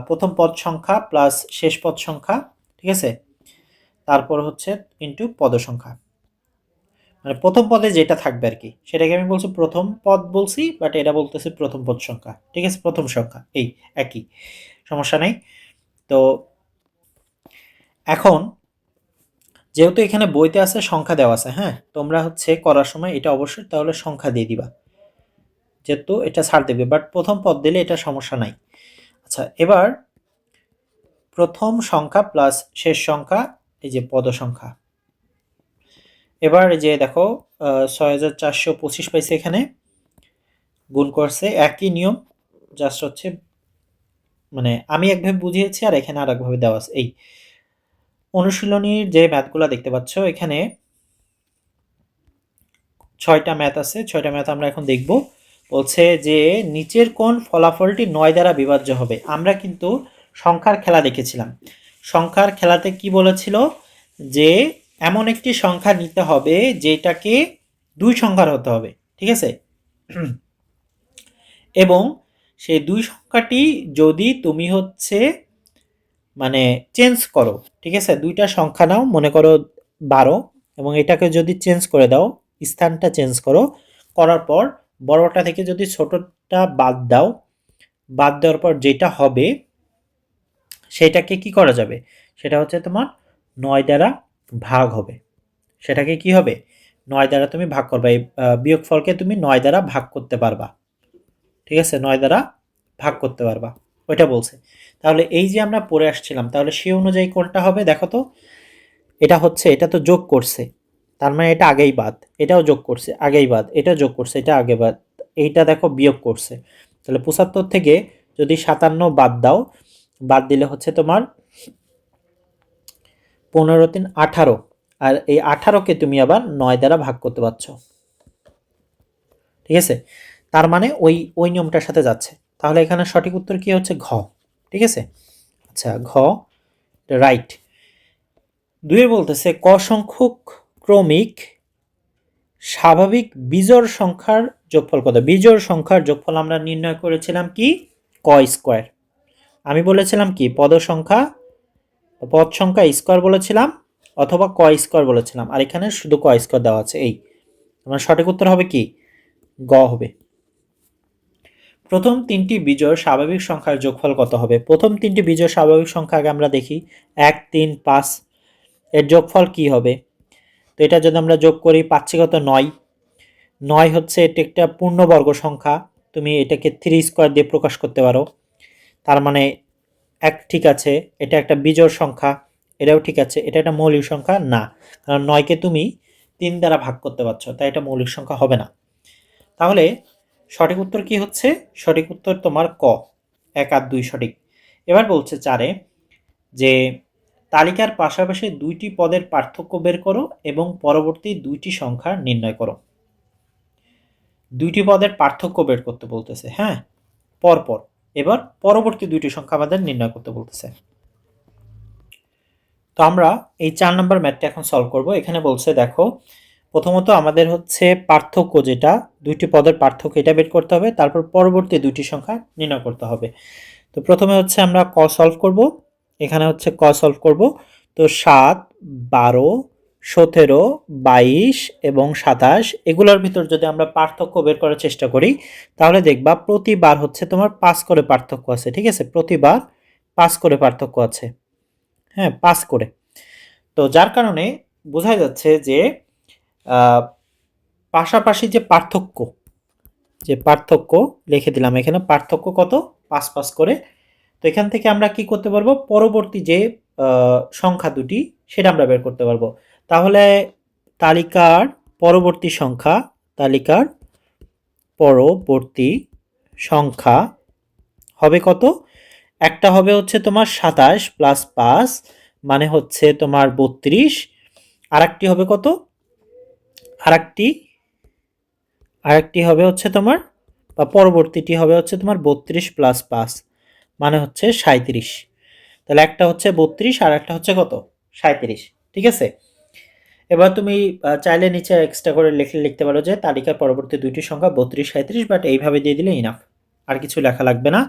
প্রথম পদ সংখ্যা প্লাস শেষ পদ সংখ্যা, ঠিক আছে, তারপর হচ্ছে ইনটু পদ সংখ্যা, মানে প্রথম পদে যেটা থাকবে আর কি সেটাকে আমি বলছি প্রথম পদ বলছি, বাট এটা বলতেছে প্রথম পদ সংখ্যা। ঠিক আছে, প্রথম সংখ্যা এই একই, সমস্যা নেই। তো এখন যেহেতু এখানে বইতে আছে সংখ্যা দেওয়া আছে, হ্যাঁ, তোমরা হচ্ছে করার সময় এটা অবশ্যই তাহলে সংখ্যা দিয়ে দিবা, যেহেতু এটা ছাড় দেবে, বাট প্রথম পদ দিলে এটা সমস্যা নাই। আচ্ছা, এবার প্রথম সংখ্যা প্লাস শেষ সংখ্যা, এই যে পদ সংখ্যা, এবার এই যে দেখো 6425 পাইছে, এখানে গুণ করছে, একই নিয়ম, জাস্ট হচ্ছে মানে আমি একভাবে বুঝিয়েছি আর এখানে আর একভাবে দেওয়া আছে। এই অনুশীলনীর যে ম্যাথগুলো দেখতে পাচ্ছ এখানে 6টা ম্যাথ আছে, 6টা ম্যাথ আমরা এখন দেখব। বলছে যে নিচের কোন ফলাফলটি 9 দ্বারা বিভাজ্য হবে। আমরা কিন্তু সংখ্যার খেলা দেখেছিলাম, সংখ্যার খেলাতে কি বলেছিল যে এমন একটি সংখ্যা নিতে হবে যেটাকে 2 সংখ্যার হতে হবে, ঠিক আছে, এবং সেই 2 সংখ্যাটি যদি তুমি হচ্ছে মানে চেঞ্জ করো, ঠিক আছে, দুইটা সংখ্যা নাও, মনে করো 12, এবং এটাকে যদি চেঞ্জ করে দাও, স্থানটা চেঞ্জ করো, করার পর বড়টা থেকে যদি ছোটটা বাদ দাও, বাদ দেওয়ার পর যেটা হবে সেটাকে কি করা যাবে, সেটা হচ্ছে তোমার 9 দ্বারা ভাগ হবে। সেটাকে কি হবে, 9 দ্বারা তুমি ভাগ করবে, এই বিয়োগফলকে তুমি 9 দ্বারা ভাগ করতে পারবা, ঠিক আছে, 9 দ্বারা ভাগ করতে পারবা, ওইটা বলছে। তাহলে এই যে আমরা পড়ে আসছিলাম, তাহলে সে অনুযায়ী কোনটা হবে দেখো তো। এটা হচ্ছে, এটা তো যোগ করছে, তার মানে এটা আগেই বাদ, এটাও যোগ করছে আগেই বাদ, এটা যোগ করছে এটা আগে বাদ, এইটা দেখো বিয়োগ করছে। তাহলে 75 থেকে যদি 57 বাদ দাও, বাদ দিলে হচ্ছে তোমার 15 3 18, আর এই 18কে তুমি আবার 9 দ্বারা ভাগ করতে পারছো, ঠিক আছে, তার মানে ওই ওই নিয়মটার সাথে যাচ্ছে। তাহলে এখানে সঠিক উত্তর কি হচ্ছে, ঘ, ঠিক আছে। আচ্ছা, ঘ রাইট। দুয়ে বলতেছে ক সংখ্যক ক্রমিক স্বাভাবিক বিজোড় সংখ্যার যোগফল কত। বিজোড় সংখ্যার যোগফল আমরা নির্ণয় করেছিলাম কি, ক স্কোয়ার। আমি বলেছিলাম কি, পদ সংখ্যা, পদ সংখ্যা স্কোয়ার বলেছিলাম, অথবা ক স্কোয়ার বলেছিলাম, আর এখানে শুধু ক স্কোয়ার দেওয়া আছে। এই আমার সঠিক উত্তর হবে কি, গ হবে। প্রথম তিনটি বিজোড় স্বাভাবিক সংখ্যার যোগফল কত হবে। প্রথম তিনটি বিজোড় স্বাভাবিক সংখ্যা আগে আমরা দেখি, 1 3 5, এর যোগফল কি হবে। তো এটা যদি আমরা যোগ করি, পাচ্ছি কত, 9। 9 হচ্ছে এটি একটা পূর্ণবর্গ সংখ্যা, তুমি এটাকে 3 স্কোয়ার দিয়ে প্রকাশ করতে পারো, তার মানে এক, ঠিক আছে, এটা একটা বিজোড় সংখ্যা, এটাও ঠিক আছে। এটা একটা মৌলিক সংখ্যা না, কারণ 9কে তুমি 3 দ্বারা ভাগ করতে পারছো, তাই এটা মৌলিক সংখ্যা হবে না। তাহলে সঠিক উত্তর কি হচ্ছে, সঠিক উত্তর তোমার ক, 1 আর 2 সঠিক। এবার বলছে 4-এ যে তালিকার পাশাপাশি দুইটি পদের পার্থক্য বের করো এবং পরবর্তী দুইটি সংখ্যা নির্ণয় করো। দুইটি পদের পার্থক্য বের করতে বলতেছে, হ্যাঁ, পরপর। এবার পরবর্তী দুইটি সংখ্যা আমাদের নির্ণয় করতে বলতেছে। তো আমরা এই 4 নম্বর ম্যাথটা এখন সলভ করব। এখানে বলছে দেখো, প্রথমত আমাদের হচ্ছে পার্থক্য, যেটা দুইটি পদের পার্থক্য, এটা বের করতে হবে, তারপর পরবর্তী দুইটি সংখ্যা নির্ণয় করতে হবে। তো প্রথমে হচ্ছে আমরা ক সলভ করব। এখানে হচ্ছে ক সলভ করব। তো 7 12 17 22 এবং 27, এগুলোর ভিতর যদি আমরা পার্থক্য বের করার চেষ্টা করি, তাহলে দেখবা প্রতিবার হচ্ছে তোমার 5 করে পার্থক্য আছে, ঠিক আছে, প্রতিবার 5 করে পার্থক্য আছে, হ্যাঁ, 5 করে। তো যার কারণে বোঝা যাচ্ছে যে পাশাপাশি যে পার্থক্য, যে পার্থক্য লিখে দিলাম এখানে, পার্থক্য কত, 5 5 করে। তো এখান থেকে আমরা কি করতে পারবো, পরবর্তী যে সংখ্যা দুটি সেটা আমরা বের করতে পারবো। তাহলে তালিকার পরবর্তী সংখ্যা, তালিকার পরবর্তী সংখ্যা হবে কত, একটা হবে হচ্ছে তোমার 27 প্লাস 5, মানে হচ্ছে তোমার 32। আরেকটি হবে কত, আরেকটি আরেকটি হবে হচ্ছে তোমার, বা পরবর্তীটি হবে হচ্ছে তোমার 32 প্লাস 5, মানে হচ্ছে 37। তাহলে একটা হচ্ছে 32 আর একটা হচ্ছে কত, 37, ঠিক আছে। এবার তুমি চাইলে নিচে এক্সট্রা করে লিখতে পারো যে তালিকার পরবর্তী দুইটি সংখ্যা 32 37, বাট এইভাবে দিয়ে দিলে ইনাফ, আর কিছু লেখা লাগবে না।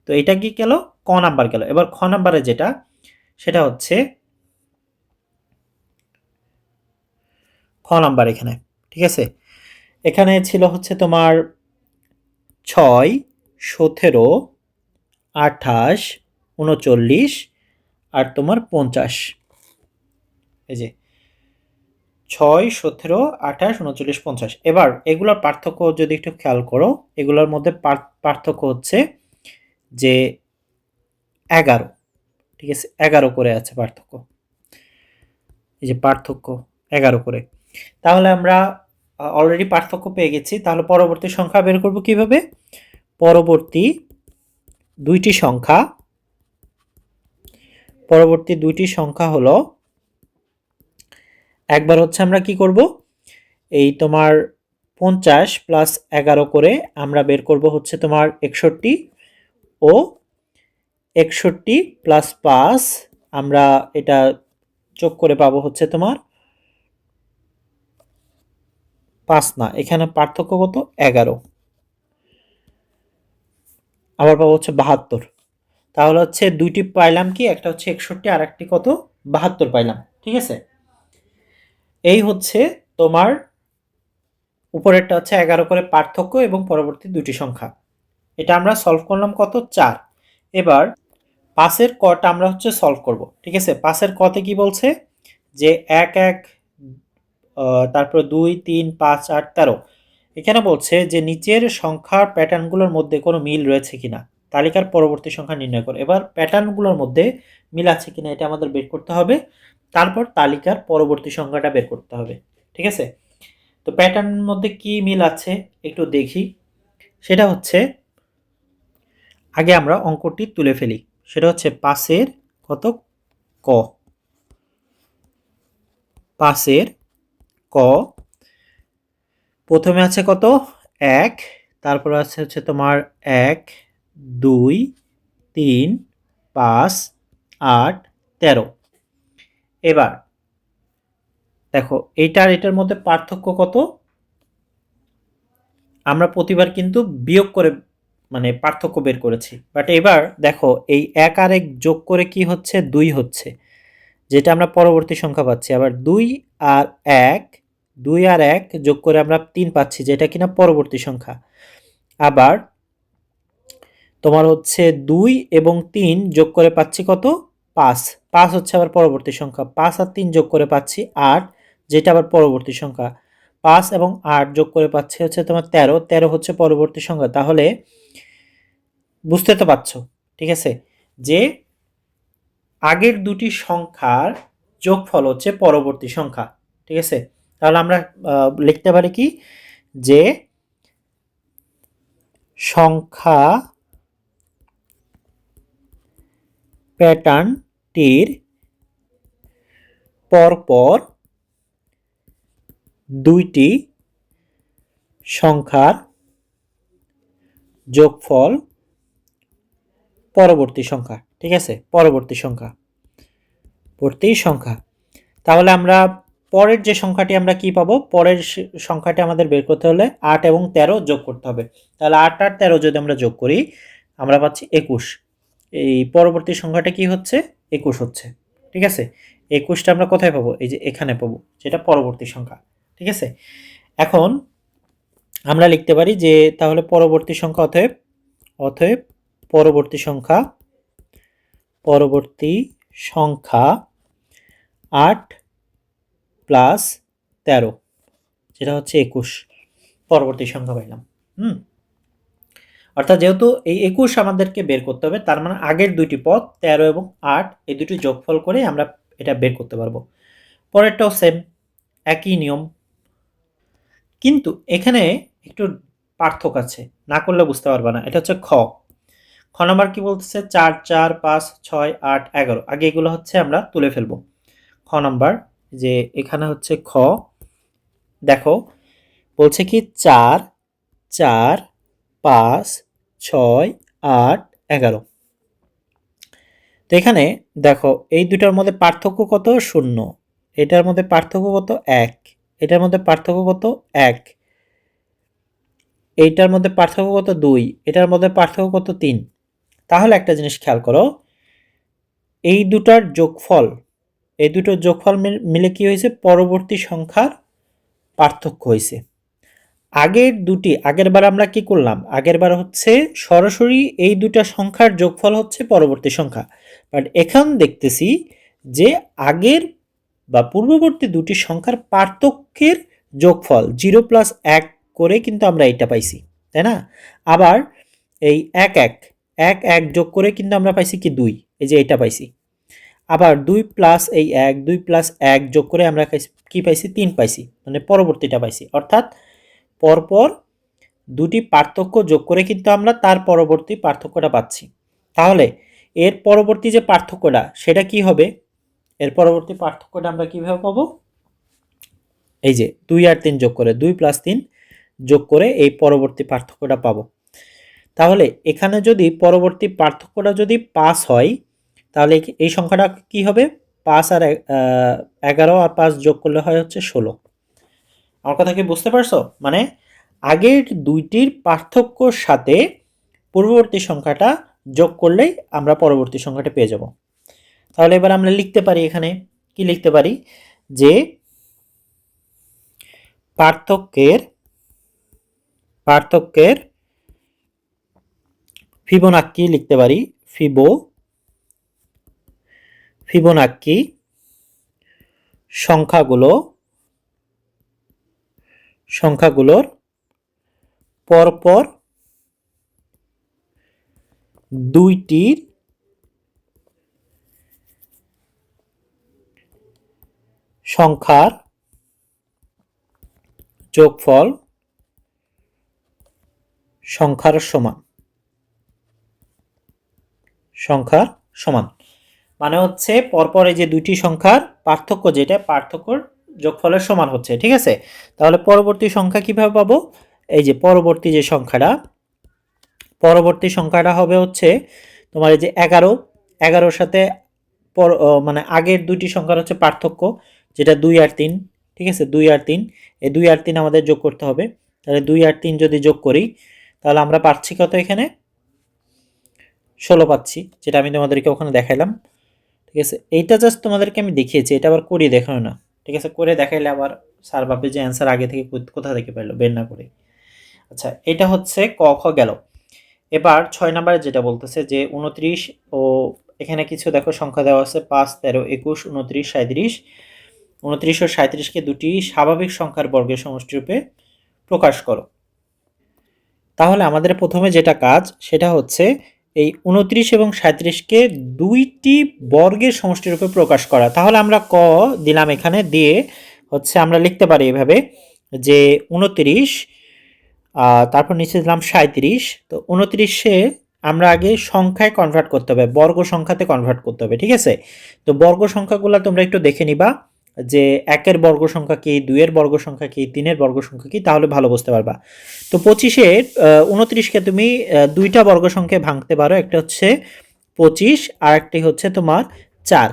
তো এটা কি গেল, ক নাম্বার গেল। এবার খ নাম্বারে যেটা, সেটা হচ্ছে খ নাম্বার এখানে, ঠিক আছে। এখানে ছিল হচ্ছে তোমার 6 17 28 39 আর তোমার 50। এই যে 6 17 28 39 50। এবার এগুলোর পার্থক্য যদি একটু খেয়াল করো, এগুলোর মধ্যে পার্থক্য হচ্ছে যে 11, ঠিক আছে, 11 করে আছে পার্থক্য, এই যে পার্থক্য 11 করে। তাহলে আমরা অলরেডি পার্থক্য পেয়ে গেছি, তাহলে পরবর্তী সংখ্যা বের করব কিভাবে। পরবর্তী দুইটি সংখ্যা, পরবর্তী দুইটি সংখ্যা হলো, একবার হচ্ছে আমরা কি করব, এই তোমার 50 প্লাস 11 করে আমরা বের করব হচ্ছে তোমার 61, ও 61 প্লাস 5 আমরা এটা যোগ করে পাবো হচ্ছে তোমার 5 না, এখানে পার্থক্য কত, 11। আবার পাবো হচ্ছে 72। তাহলে হচ্ছে দুইটি পাইলাম কি, একটা হচ্ছে 61 আর একটি কত 72 পাইলাম। ঠিক আছে, এই হচ্ছে তোমার উপরেরটা হচ্ছে 11 করে পার্থক্য এবং পরবর্তী দুটি সংখ্যা। এটা আমরা সলভ করলাম কত 4। এবার পাশের কটা আমরা হচ্ছে সলভ করব। ঠিক আছে, পাশের কতে কি বলছে যে 1 1 তারপর 2 3 5 8 13। এখানে বলছে যে নিচের সংখ্যার প্যাটার্নগুলোর মধ্যে কোনো মিল রয়েছে কিনা, তালিকার পরবর্তী সংখ্যা নির্ণয় করো। এবার প্যাটার্নগুলোর মধ্যে মিল আছে কিনা এটা আমাদের বের করতে হবে, তারপর তালিকার পরবর্তী সংখ্যাটা বের করতে হবে। ঠিক আছে, তো প্যাটার্নের মধ্যে কি মিল আছে একটু দেখি। সেটা হচ্ছে আগে আমরা অঙ্কটি তুলে ফেলি। সেটা হচ্ছে পাশের কত ক, পাশের ক প্রথমে আছে কত 1, তারপর আছে হচ্ছে তোমার 1 2 3 5 8 13। এবার দেখো এইটার এটার মধ্যে পার্থক্য কত, আমরা প্রতিবার কিন্তু বিয়োগ করে মানে পার্থক্য বের করেছি, বাট এবার দেখো এই 1 আর 1 যোগ করে কি হচ্ছে 2 হচ্ছে, যেটা আমরা পরবর্তী সংখ্যা পাচ্ছি। আবার 2 আর 1, 2 আর 1 যোগ করে আমরা 3 পাচ্ছি, যেটা কিনা পরবর্তী সংখ্যা। আবার তোমার হচ্ছে 2 এবং 3 যোগ করে পাচ্ছি কত 5, 5 হচ্ছে আবার পরবর্তী সংখ্যা। 5 আর 3 যোগ করে পাচ্ছি 8, যেটা আবার পরবর্তী সংখ্যা। 5 এবং 8 যোগ করে পাচ্ছি হচ্ছে তোমার 13, 13 হচ্ছে পরবর্তী সংখ্যা। তাহলে বুঝতে তো পারছো, ঠিক আছে, যে আগের দুটি সংখ্যার যোগফল হচ্ছে পরবর্তী সংখ্যা। ঠিক আছে, তাহলে আমরা লিখতে পারি কি যে সংখ্যা প্যাটার্নটির পরপর দুইটি সংখ্যার যোগফল পরবর্তী সংখ্যা। ঠিক আছে, পরবর্তী সংখ্যা। তাহলে আমরা পরের যে সংখ্যাটি আমরা কি পাবো, পরের সংখ্যাটি আমাদের বের করতে হলে 8 এবং 13 যোগ করতে হবে। তাহলে 8 আর 13 যদি আমরা যোগ করি আমরা পাচ্ছি 21। এই পরবর্তী সংখ্যাটা কি হচ্ছে 21 হচ্ছে। ঠিক আছে, 21টা আমরা কোথায় পাবো, এই যে এখানে পাবো, যেটা পরবর্তী সংখ্যা। ঠিক আছে, এখন আমরা লিখতে পারি যে তাহলে পরবর্তী সংখ্যা অতএব পরবর্তী সংখ্যা 8 প্লাস 13, যেটা হচ্ছে 21 পরবর্তী সংখ্যা পাইলাম। অর্থাৎ যেহেতু এই 21 আমাদেরকে বের করতে হবে, তার মানে আগের দুইটি পদ 13 এবং 8 এই দুটি যোগফল করে আমরা এটা বের করতে পারবো। পরেরটাও সেম, একই নিয়ম, কিন্তু এখানে একটু পার্থক্য আছে, না করলে বুঝতে পারবে না। এটা হচ্ছে খ নাম্বার কি বলতেছে 4 4 5 6 8 11। আগে এগুলো হচ্ছে আমরা তুলে ফেলবো। খ নাম্বার যে এখানে হচ্ছে খ, দেখো বলছে কি 4 4 5 6 8 11। তো এখানে দেখো এই দুটার মধ্যে পার্থক্য কত 0, এটার মধ্যে পার্থক্য কত 1, এটার মধ্যে পার্থক্য কত 1, এইটার মধ্যে পার্থক্য কত 2, এটার মধ্যে পার্থক্য কত 3। তাহলে একটা জিনিস খেয়াল করো, এই দুটোর যোগফল মিলে কি হয়েছে, পরবর্তী সংখ্যার পার্থক্য হয়েছে। আগের বার আমরা কি করলাম, আগের বার হচ্ছে সরাসরি এই দুটা সংখ্যার যোগফল হচ্ছে পরবর্তী সংখ্যা, বাট এখন দেখতেছি যে আগের বা পূর্ববর্তী দুটি সংখ্যার পার্থক্যের যোগফল 0 প্লাস 1 করে কিন্তু আমরা এটা পাইছি, তাই না। আবার এই 1 1 1 1 যোগ করে কিন্তু আমরা পাইছি কি 2, এই যে এটা পাইছি। আবার 2 প্লাস এই 1 2 প্লাস 1 যোগ করে আমরা কি পাইছি 3 পাইছি, মানে পরবর্তীটা পাইছি। অর্থাৎ পরপর দুটি পার্থক্য যোগ করে কিন্তু আমরা তার পরবর্তী পার্থক্যটা পাচ্ছি। তাহলে এর পরবর্তী যে পার্থক্যটা সেটা কি হবে, এর পরবর্তী পার্থক্যটা আমরা কিভাবে পাবো, এই যে 2 আর 3 যোগ করে 2 প্লাস 3 যোগ করে এই পরবর্তী পার্থক্যটা পাবো। তাহলে এখানে যদি পরবর্তী পার্থক্যটা যদি 5 হয়, তাহলে এই সংখ্যাটা কি হবে 5 আর 11 আর 5 যোগ করলে হয় হচ্ছে 16। আমার কথা কি বুঝতে পারছো, মানে আগের দুইটির পার্থক্যর সাথে পূর্ববর্তী সংখ্যাটা যোগ করলেই আমরা পরবর্তী সংখ্যাটা পেয়ে যাব। তাহলে এবার আমরা লিখতে পারি, এখানে কি লিখতে পারি, যে পার্থক্যের ফিবোনাক্কি লিখতে পারি, ফিবোনাক্কি সংখ্যাগুলোর পরপর দুইটির সংখ্যার যোগফল সংখ্যার সমান। মানে হচ্ছে পরপর এই যে দুইটি সংখ্যার পার্থক্য, যেটা পার্থক্যর যোগফলের সমান হচ্ছে, ঠিক আছে। তাহলে পরবর্তী সংখ্যা কিভাবে পাবো, এই যে পরবর্তী সংখ্যাটা হবে হচ্ছে তোমার এই যে 11 সাথে মানে আগের দুইটি সংখ্যার হচ্ছে পার্থক্য, যেটা 2 আর 3, ঠিক আছে। 2 আর 3, এই 2 আর 3 আমাদের যোগ করতে হবে। তাহলে 2 আর 3 যদি যোগ করি তাহলে আমরা পাচ্ছি কত, এখানে 16 পাচ্ছি, যেটা আমি তোমাদেরকে ওখানে দেখাইলাম, ঠিক আছে। এইটা জাস্ট তোমাদেরকে আমি দেখিয়েছি, এটা আবার করিয়ে দেখানো না, ঠিক আছে। করে দেখাইলে আবার স্যার ভাববে যে অ্যান্সার আগে থেকে কোথা থেকে পেলো, বের না করে। আচ্ছা, এটা হচ্ছে ক খ গেল। এবার 6 নম্বরে যেটা বলতেছে যে 29 ও এখানে কিছু দেখো সংখ্যা দেওয়া আছে, 5, 13, 21, 29, 37। 29 ও 37কে দুটি স্বাভাবিক সংখ্যার বর্গের সমষ্টিরূপে প্রকাশ করো। তাহলে আমাদের প্রথমে যেটা কাজ সেটা হচ্ছে এই 29 এবং 37কে দুইটি বর্গের সমষ্টিরূপে প্রকাশ করা। তাহলে আমরা ক দিলাম, এখানে দিয়ে হচ্ছে আমরা লিখতে পারি এভাবে যে 29, তারপর নিচে দিলাম 37। তো 29-এ আমরা আগে সংখ্যায় কনভার্ট করতে হবে, বর্গ সংখ্যাতে কনভার্ট করতে হবে, ঠিক আছে। তো বর্গ সংখ্যাগুলো তোমরা একটু দেখে নিবা যে 1-এর বর্গ সংখ্যা কি, 2-এর বর্গ সংখ্যা কি, 3-এর বর্গ সংখ্যা কি, তাহলে ভালো বুঝতে পারবা। তো 25-এর 29কে তুমি দুইটা বর্গ সংখ্যায় ভাঙতে পারো, একটা হচ্ছে 25 আর একটি হচ্ছে তোমার 4।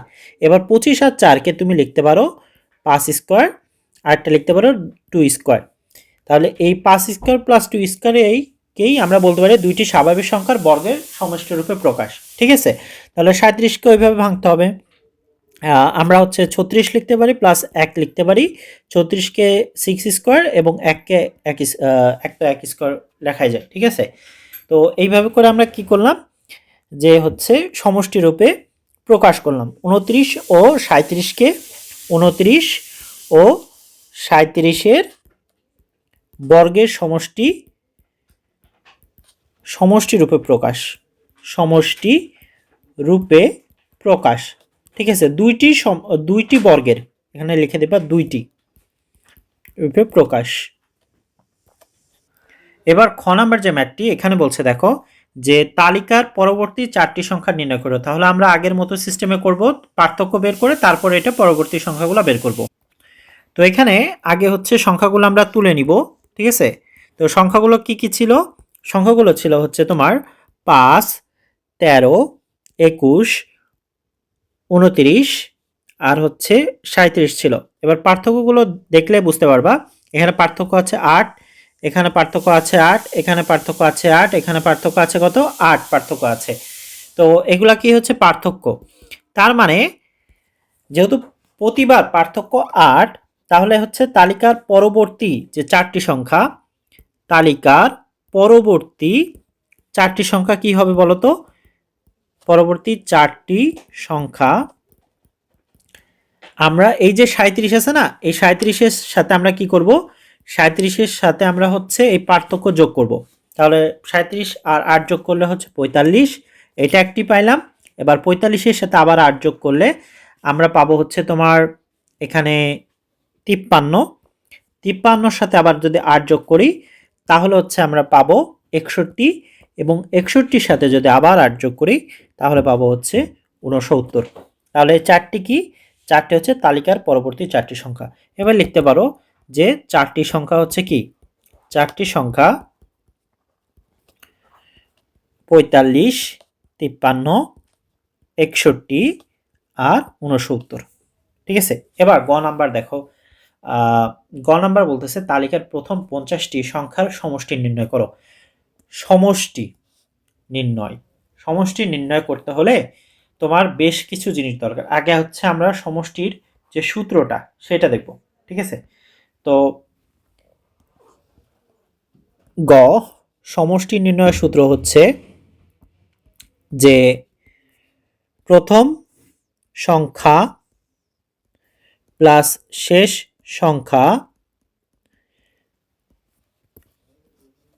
এবার 25 আর 4কে তুমি লিখতে পারো 5 স্কোয়ার, আর একটা লিখতে পারো 2 স্কোয়ার। তাহলে এই 5 স্কোয়ার প্লাস 2 স্কোয়ার এইকেই আমরা বলতে পারি দুইটি স্বাভাবিক সংখ্যার বর্গের সমষ্টিরূপে প্রকাশ, ঠিক আছে। তাহলে 37কে ওইভাবে ভাঙতে হবে, আমরা হচ্ছে 36 লিখতে পারি প্লাস 1 লিখতে পারি। 36কে 6 স্কোয়ার এবং 1কে 1 স্কোয়ার লেখাই যায়, ঠিক আছে। তো এইভাবে করে আমরা কি করলাম, যে হচ্ছে সমষ্টিরূপে প্রকাশ করলাম 29 ও 37কে। 29 ও 37-এর বর্গের সমষ্টিরূপে প্রকাশ, ঠিক আছে। দুইটি বর্গের, এখানে লিখে দেবা দুইটি রূপে প্রকাশ। এবার খ নাম্বার যে ম্যাথটি এখানে বলছে দেখো যে তালিকার পরবর্তী 4টি সংখ্যা নির্ণয় করো। তাহলে আমরা আগের মতো সিস্টেমে করব, পার্থক্য বের করে তারপরে এটা পরবর্তী সংখ্যাগুলো বের করব। তো এখানে আগে হচ্ছে সংখ্যাগুলো আমরা তুলে নিব, ঠিক আছে। তো সংখ্যাগুলো কি কি ছিল, সংখ্যাগুলো ছিল হচ্ছে তোমার 5, 13, 21, 29 আর হচ্ছে 37 ছিল। এবার পার্থক্যগুলো দেখলে বুঝতে পারবা, এখানে পার্থক্য আছে 8, এখানে পার্থক্য আছে 8, এখানে পার্থক্য আছে 8, এখানে পার্থক্য আছে কত, 8 পার্থক্য আছে। তো এগুলা কি হচ্ছে পার্থক্য, তার মানে যেহেতু প্রতিবার পার্থক্য 8, তাহলে হচ্ছে তালিকার পরবর্তী যে 4টি সংখ্যা, তালিকার পরবর্তী 4টি সংখ্যা কি হবে বলতো, পরবর্তী 4টি সংখ্যা আমরা এই যে 37 আছে না, এই 37-এর সাথে আমরা কি করব, 37-এর সাথে আমরা হচ্ছে এই পার্থক্য যোগ করব। তাহলে 37 আর 8 যোগ করলে হচ্ছে 45, এটা একটি পাইলাম। এবার 45-এর সাথে আবার 8 যোগ করলে আমরা পাবো হচ্ছে তোমার এখানে 53। 53-র সাথে আবার যদি 8 যোগ করি তাহলে হচ্ছে আমরা পাবো 61, এবং 61-র সাথে যদি আবার 8 যোগ করি তাহলে পাবো হচ্ছে 69। তাহলে 4টি কি, 4টি হচ্ছে তালিকার পরবর্তী 4টি সংখ্যা। এবার লিখতে পারো যে 4টি সংখ্যা হচ্ছে কি, 4টি সংখ্যা 45, 53, 61 আর 69, ঠিক আছে। এবার গ নাম্বার দেখো, গ নাম্বার বলতেছে তালিকার প্রথম 50টি সংখ্যার সমষ্টি নির্ণয় করো। সমষ্টি নির্ণয়। সমষ্টি নির্ণয় করতে হলে তোমার বেশ কিছু জিনিস দরকার। আগে হচ্ছে আমরা সমষ্টির যে সূত্রটা সেটা দেখব, ঠিক আছে? তো গ সমষ্টি নির্ণয়ের সূত্র হচ্ছে যে প্রথম সংখ্যা প্লাস শেষ সংখ্যা,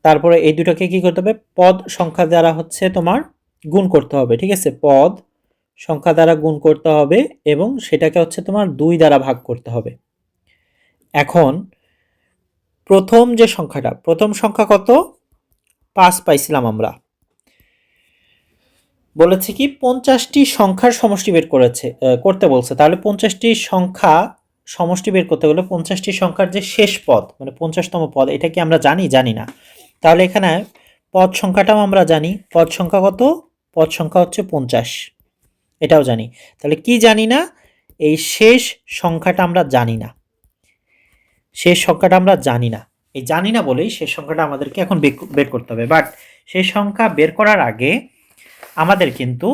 তারপরে এই দুটোকে কি করতে হবে, পদ সংখ্যা দ্বারা হচ্ছে তোমার গুণ করতে হবে, ঠিক আছে? পদ সংখ্যা দ্বারা গুণ করতে হবে এবং সেটাকে হচ্ছে তোমার 2 দ্বারা ভাগ করতে হবে। এখন প্রথম যে সংখ্যাটা, প্রথম সংখ্যা কত? 5 পাইছিলাম আমরা। বলেছে কি 50টি সংখ্যার সমষ্টি বের করতে বলছে। তাহলে 50টি সংখ্যা সমষ্টি বের করতে গেলে 50টি সংখ্যার যে শেষ পদ মানে 50তম পদ, এটা কি আমরা জানি না। তাহলে এখানে পদ সংখ্যাটাও আমরা জানি। পদ সংখ্যা কত? পদ সংখ্যা হচ্ছে 50, এটাও জানি। তাহলে কি জানি না? এই শেষ সংখ্যাটা আমরা জানি না। শেষ সংখ্যাটা আমরা জানি না, এই জানি না বলেই শেষ সংখ্যাটা আমাদেরকে এখন বের করতে হবে। বাট শেষ সংখ্যা বের করার আগে আমাদের কিন্তু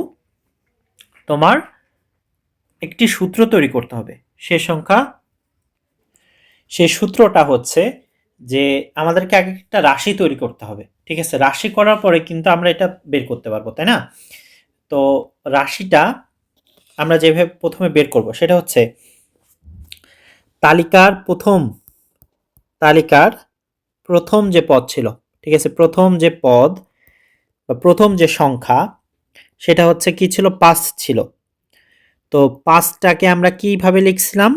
তোমার একটি সূত্র তৈরি করতে হবে শেষ সংখ্যা। সেই সূত্রটা হচ্ছে যে আমাদেরকে আগে একটা রাশি তৈরি করতে হবে, ঠিক আছে? রাশি করার পরে কিন্তু আমরা এটা বের করতে পারবো, তাই না? তো রাশিটা আমরা যেভাবে প্রথমে বের করব সেটা হচ্ছে তালিকার প্রথম যে পদ ছিল, ঠিক আছে? প্রথম যে পদ বা প্রথম যে সংখ্যা সেটা হচ্ছে কি ছিল? 5 ছিল। তো 5টাকে আমরা কিভাবে লিখছিলাম?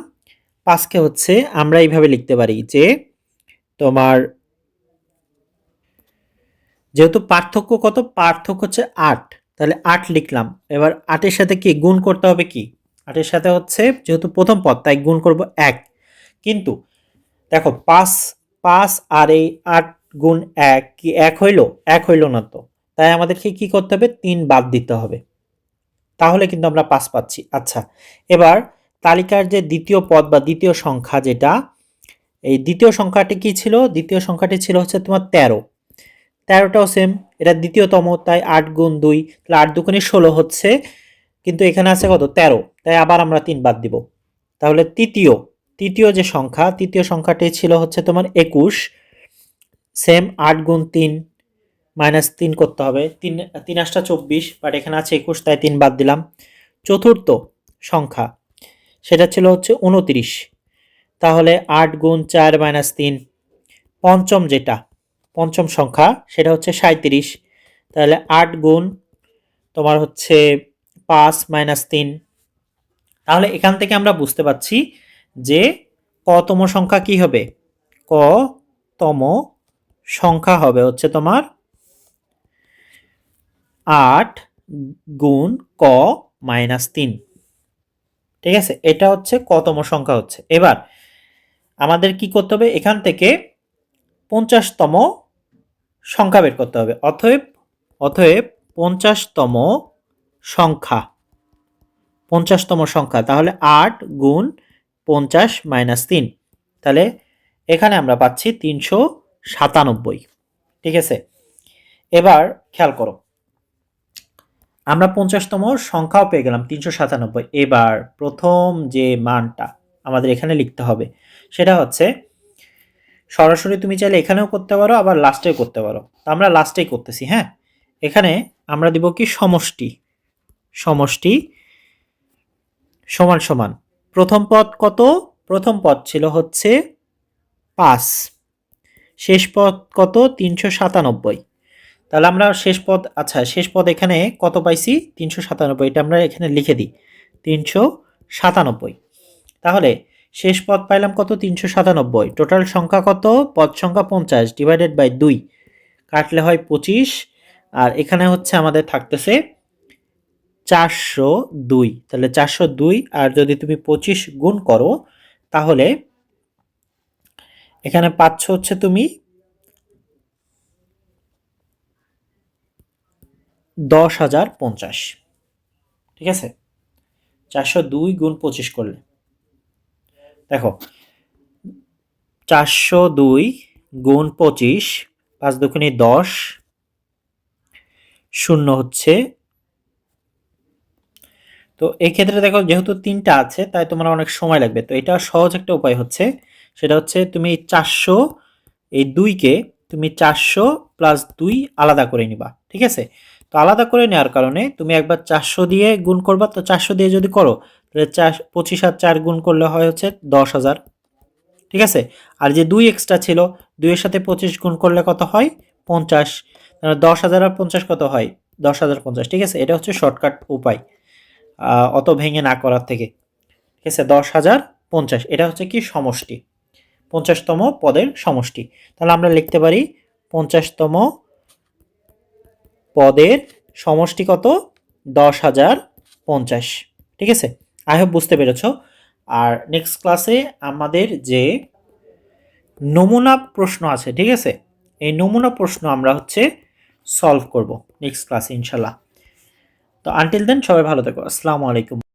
5কে হচ্ছে আমরা এইভাবে লিখতে পারি যে তোমার যেহেতু পার্থক্য কত? পার্থক্য হচ্ছে 8, তাহলে 8 লিখলাম। এবার 8 এর সাথে কি গুণ করতে হবে? কি 8 এর সাথে হচ্ছে যেহেতু প্রথম পদ তাই গুণ করব 1। কিন্তু দেখো 5 আর এই 8 গুণ 1 কি 1 হইল? 1 হইল না তো। তাই আমাদেরকে কি করতে হবে? 3 বাদ দিতে হবে। তাহলে কিন্তু আমরা 5 পাচ্ছি। আচ্ছা, এবার তালিকার যে দ্বিতীয় পদ বা দ্বিতীয় সংখ্যা যেটা, এই দ্বিতীয় সংখ্যাটি কি ছিল? দ্বিতীয় সংখ্যাটি ছিল হচ্ছে তোমার 13। 13টাও সেম, এটা দ্বিতীয়তম, তাই 8 গুণ 2, তাহলে 8 দুগুণে 16 হচ্ছে। কিন্তু এখানে আছে কত? 13, তাই আবার আমরা 3 বাদ দিব। তাহলে তৃতীয় যে সংখ্যা, তৃতীয় সংখ্যাটি ছিল হচ্ছে তোমার 21। সেম 8 গুণ 3 মাইনাস 3 করতে হবে। 3 8টা 24, বাট এখানে আছে 21, তাই 3 বাদ দিলাম। চতুর্থ সংখ্যা সেটা ছিল হচ্ছে 29। তাহলে 8 গুণ 4 মাইনাস 3। পঞ্চম সংখ্যা সেটা হচ্ছে 37। তাহলে 8 গুণ তোমার হচ্ছে 5 মাইনাস 3। তাহলে এখান থেকে আমরা বুঝতে পারছি যে কতম সংখ্যা কি হবে? কতম সংখ্যা হবে হচ্ছে তোমার 8 গুণ ক মাইনাস 3, ঠিক আছে? এটা হচ্ছে কতম সংখ্যা হচ্ছে। এবার আমাদের কি করতে হবে? এখান থেকে 50তম সংখ্যা বের করতে হবে। অতএব 50তম সংখ্যা, তাহলে 8 গুণ 50 মাইনাস 3, তাহলে এখানে আমরা পাচ্ছি 397, ঠিক আছে? এবার খেয়াল করো, আমরা 50তম সংখ্যাও পেয়ে গেলাম 397। এবার প্রথম যে মানটা আমাদের এখানে লিখতে হবে সেটা হচ্ছে, সরাসরি তুমি চাইলে এখানেও করতে পারো, আবার লাস্টেও করতে পারো। আমরা লাস্টেই করতেছি, হ্যাঁ? এখানে আমরা দিব কি সমষ্টি সমান সমান প্রথম পদ কত? প্রথম পদ ছিল হচ্ছে 5, শেষ পদ কত? 397। তাহলে আমরা শেষ পদ এখানে কত পাইছি? 397। এটা আমরা এখানে লিখে দিই 397। তাহলে শেষ পদ পাইলাম কত? 397। টোটাল সংখ্যা কত? পদ সংখ্যা 50 ডিভাইডেড বাই 2, কাটলে হয় 25। আর এখানে হচ্ছে আমাদের থাকতেছে 402। তাহলে 402 আর যদি তুমি 25 গুণ করো তাহলে এখানে পাচ্ছ হচ্ছে তুমি 10,050, ঠিক আছে? 402 গুণ 25 করলে দেখো 402 গুণ 25, 5 দুগুণে 10, শূন্য হচ্ছে। তো এই ক্ষেত্রে দেখো যেহেতু 3টা আছে তাই তোমার অনেক সময় লাগবে। তো এটা সহজ একটা উপায় হচ্ছে, সেটা হচ্ছে তুমি 400 এই 2কে তুমি 400 প্লাস 2 আলাদা করে নিবা, ঠিক আছে? তো আলাদা করে নেওয়ার কারণে তুমি একবার 400 দিয়ে গুণ করবা, তো 400 দিয়ে যদি করো তাহলে 25 আর 4 গুণ করলে হয় হচ্ছে 10,000, ঠিক আছে? আর যে 2 এক্সট্রা ছিল, 2 এর সাথে 25 গুণ করলে কত হয়? 50। 10,000 আর 50 কত হয়? 10,050, ঠিক আছে? এটা হচ্ছে শর্টকাট উপায় অত ভেঙে না করার থেকে, ঠিক আছে? 10,050 এটা হচ্ছে কি সমষ্টি, 50তম পদের সমষ্টি। তাহলে আমরা লিখতে পারি 50তম পদের সমষ্টি কত? 10,050, ঠিক আছে? আই হোপ বুঝতে পেরেছ। আর নেক্সট ক্লাসে আমাদের যে নমুনা প্রশ্ন আছে, ঠিক আছে, এই নমুনা প্রশ্ন আমরা হচ্ছে সলভ করব নেক্সট ক্লাসে ইনশাল্লাহ। তো আনটিল দেন সবাই ভালো থেকো, আসসালামু আলাইকুম।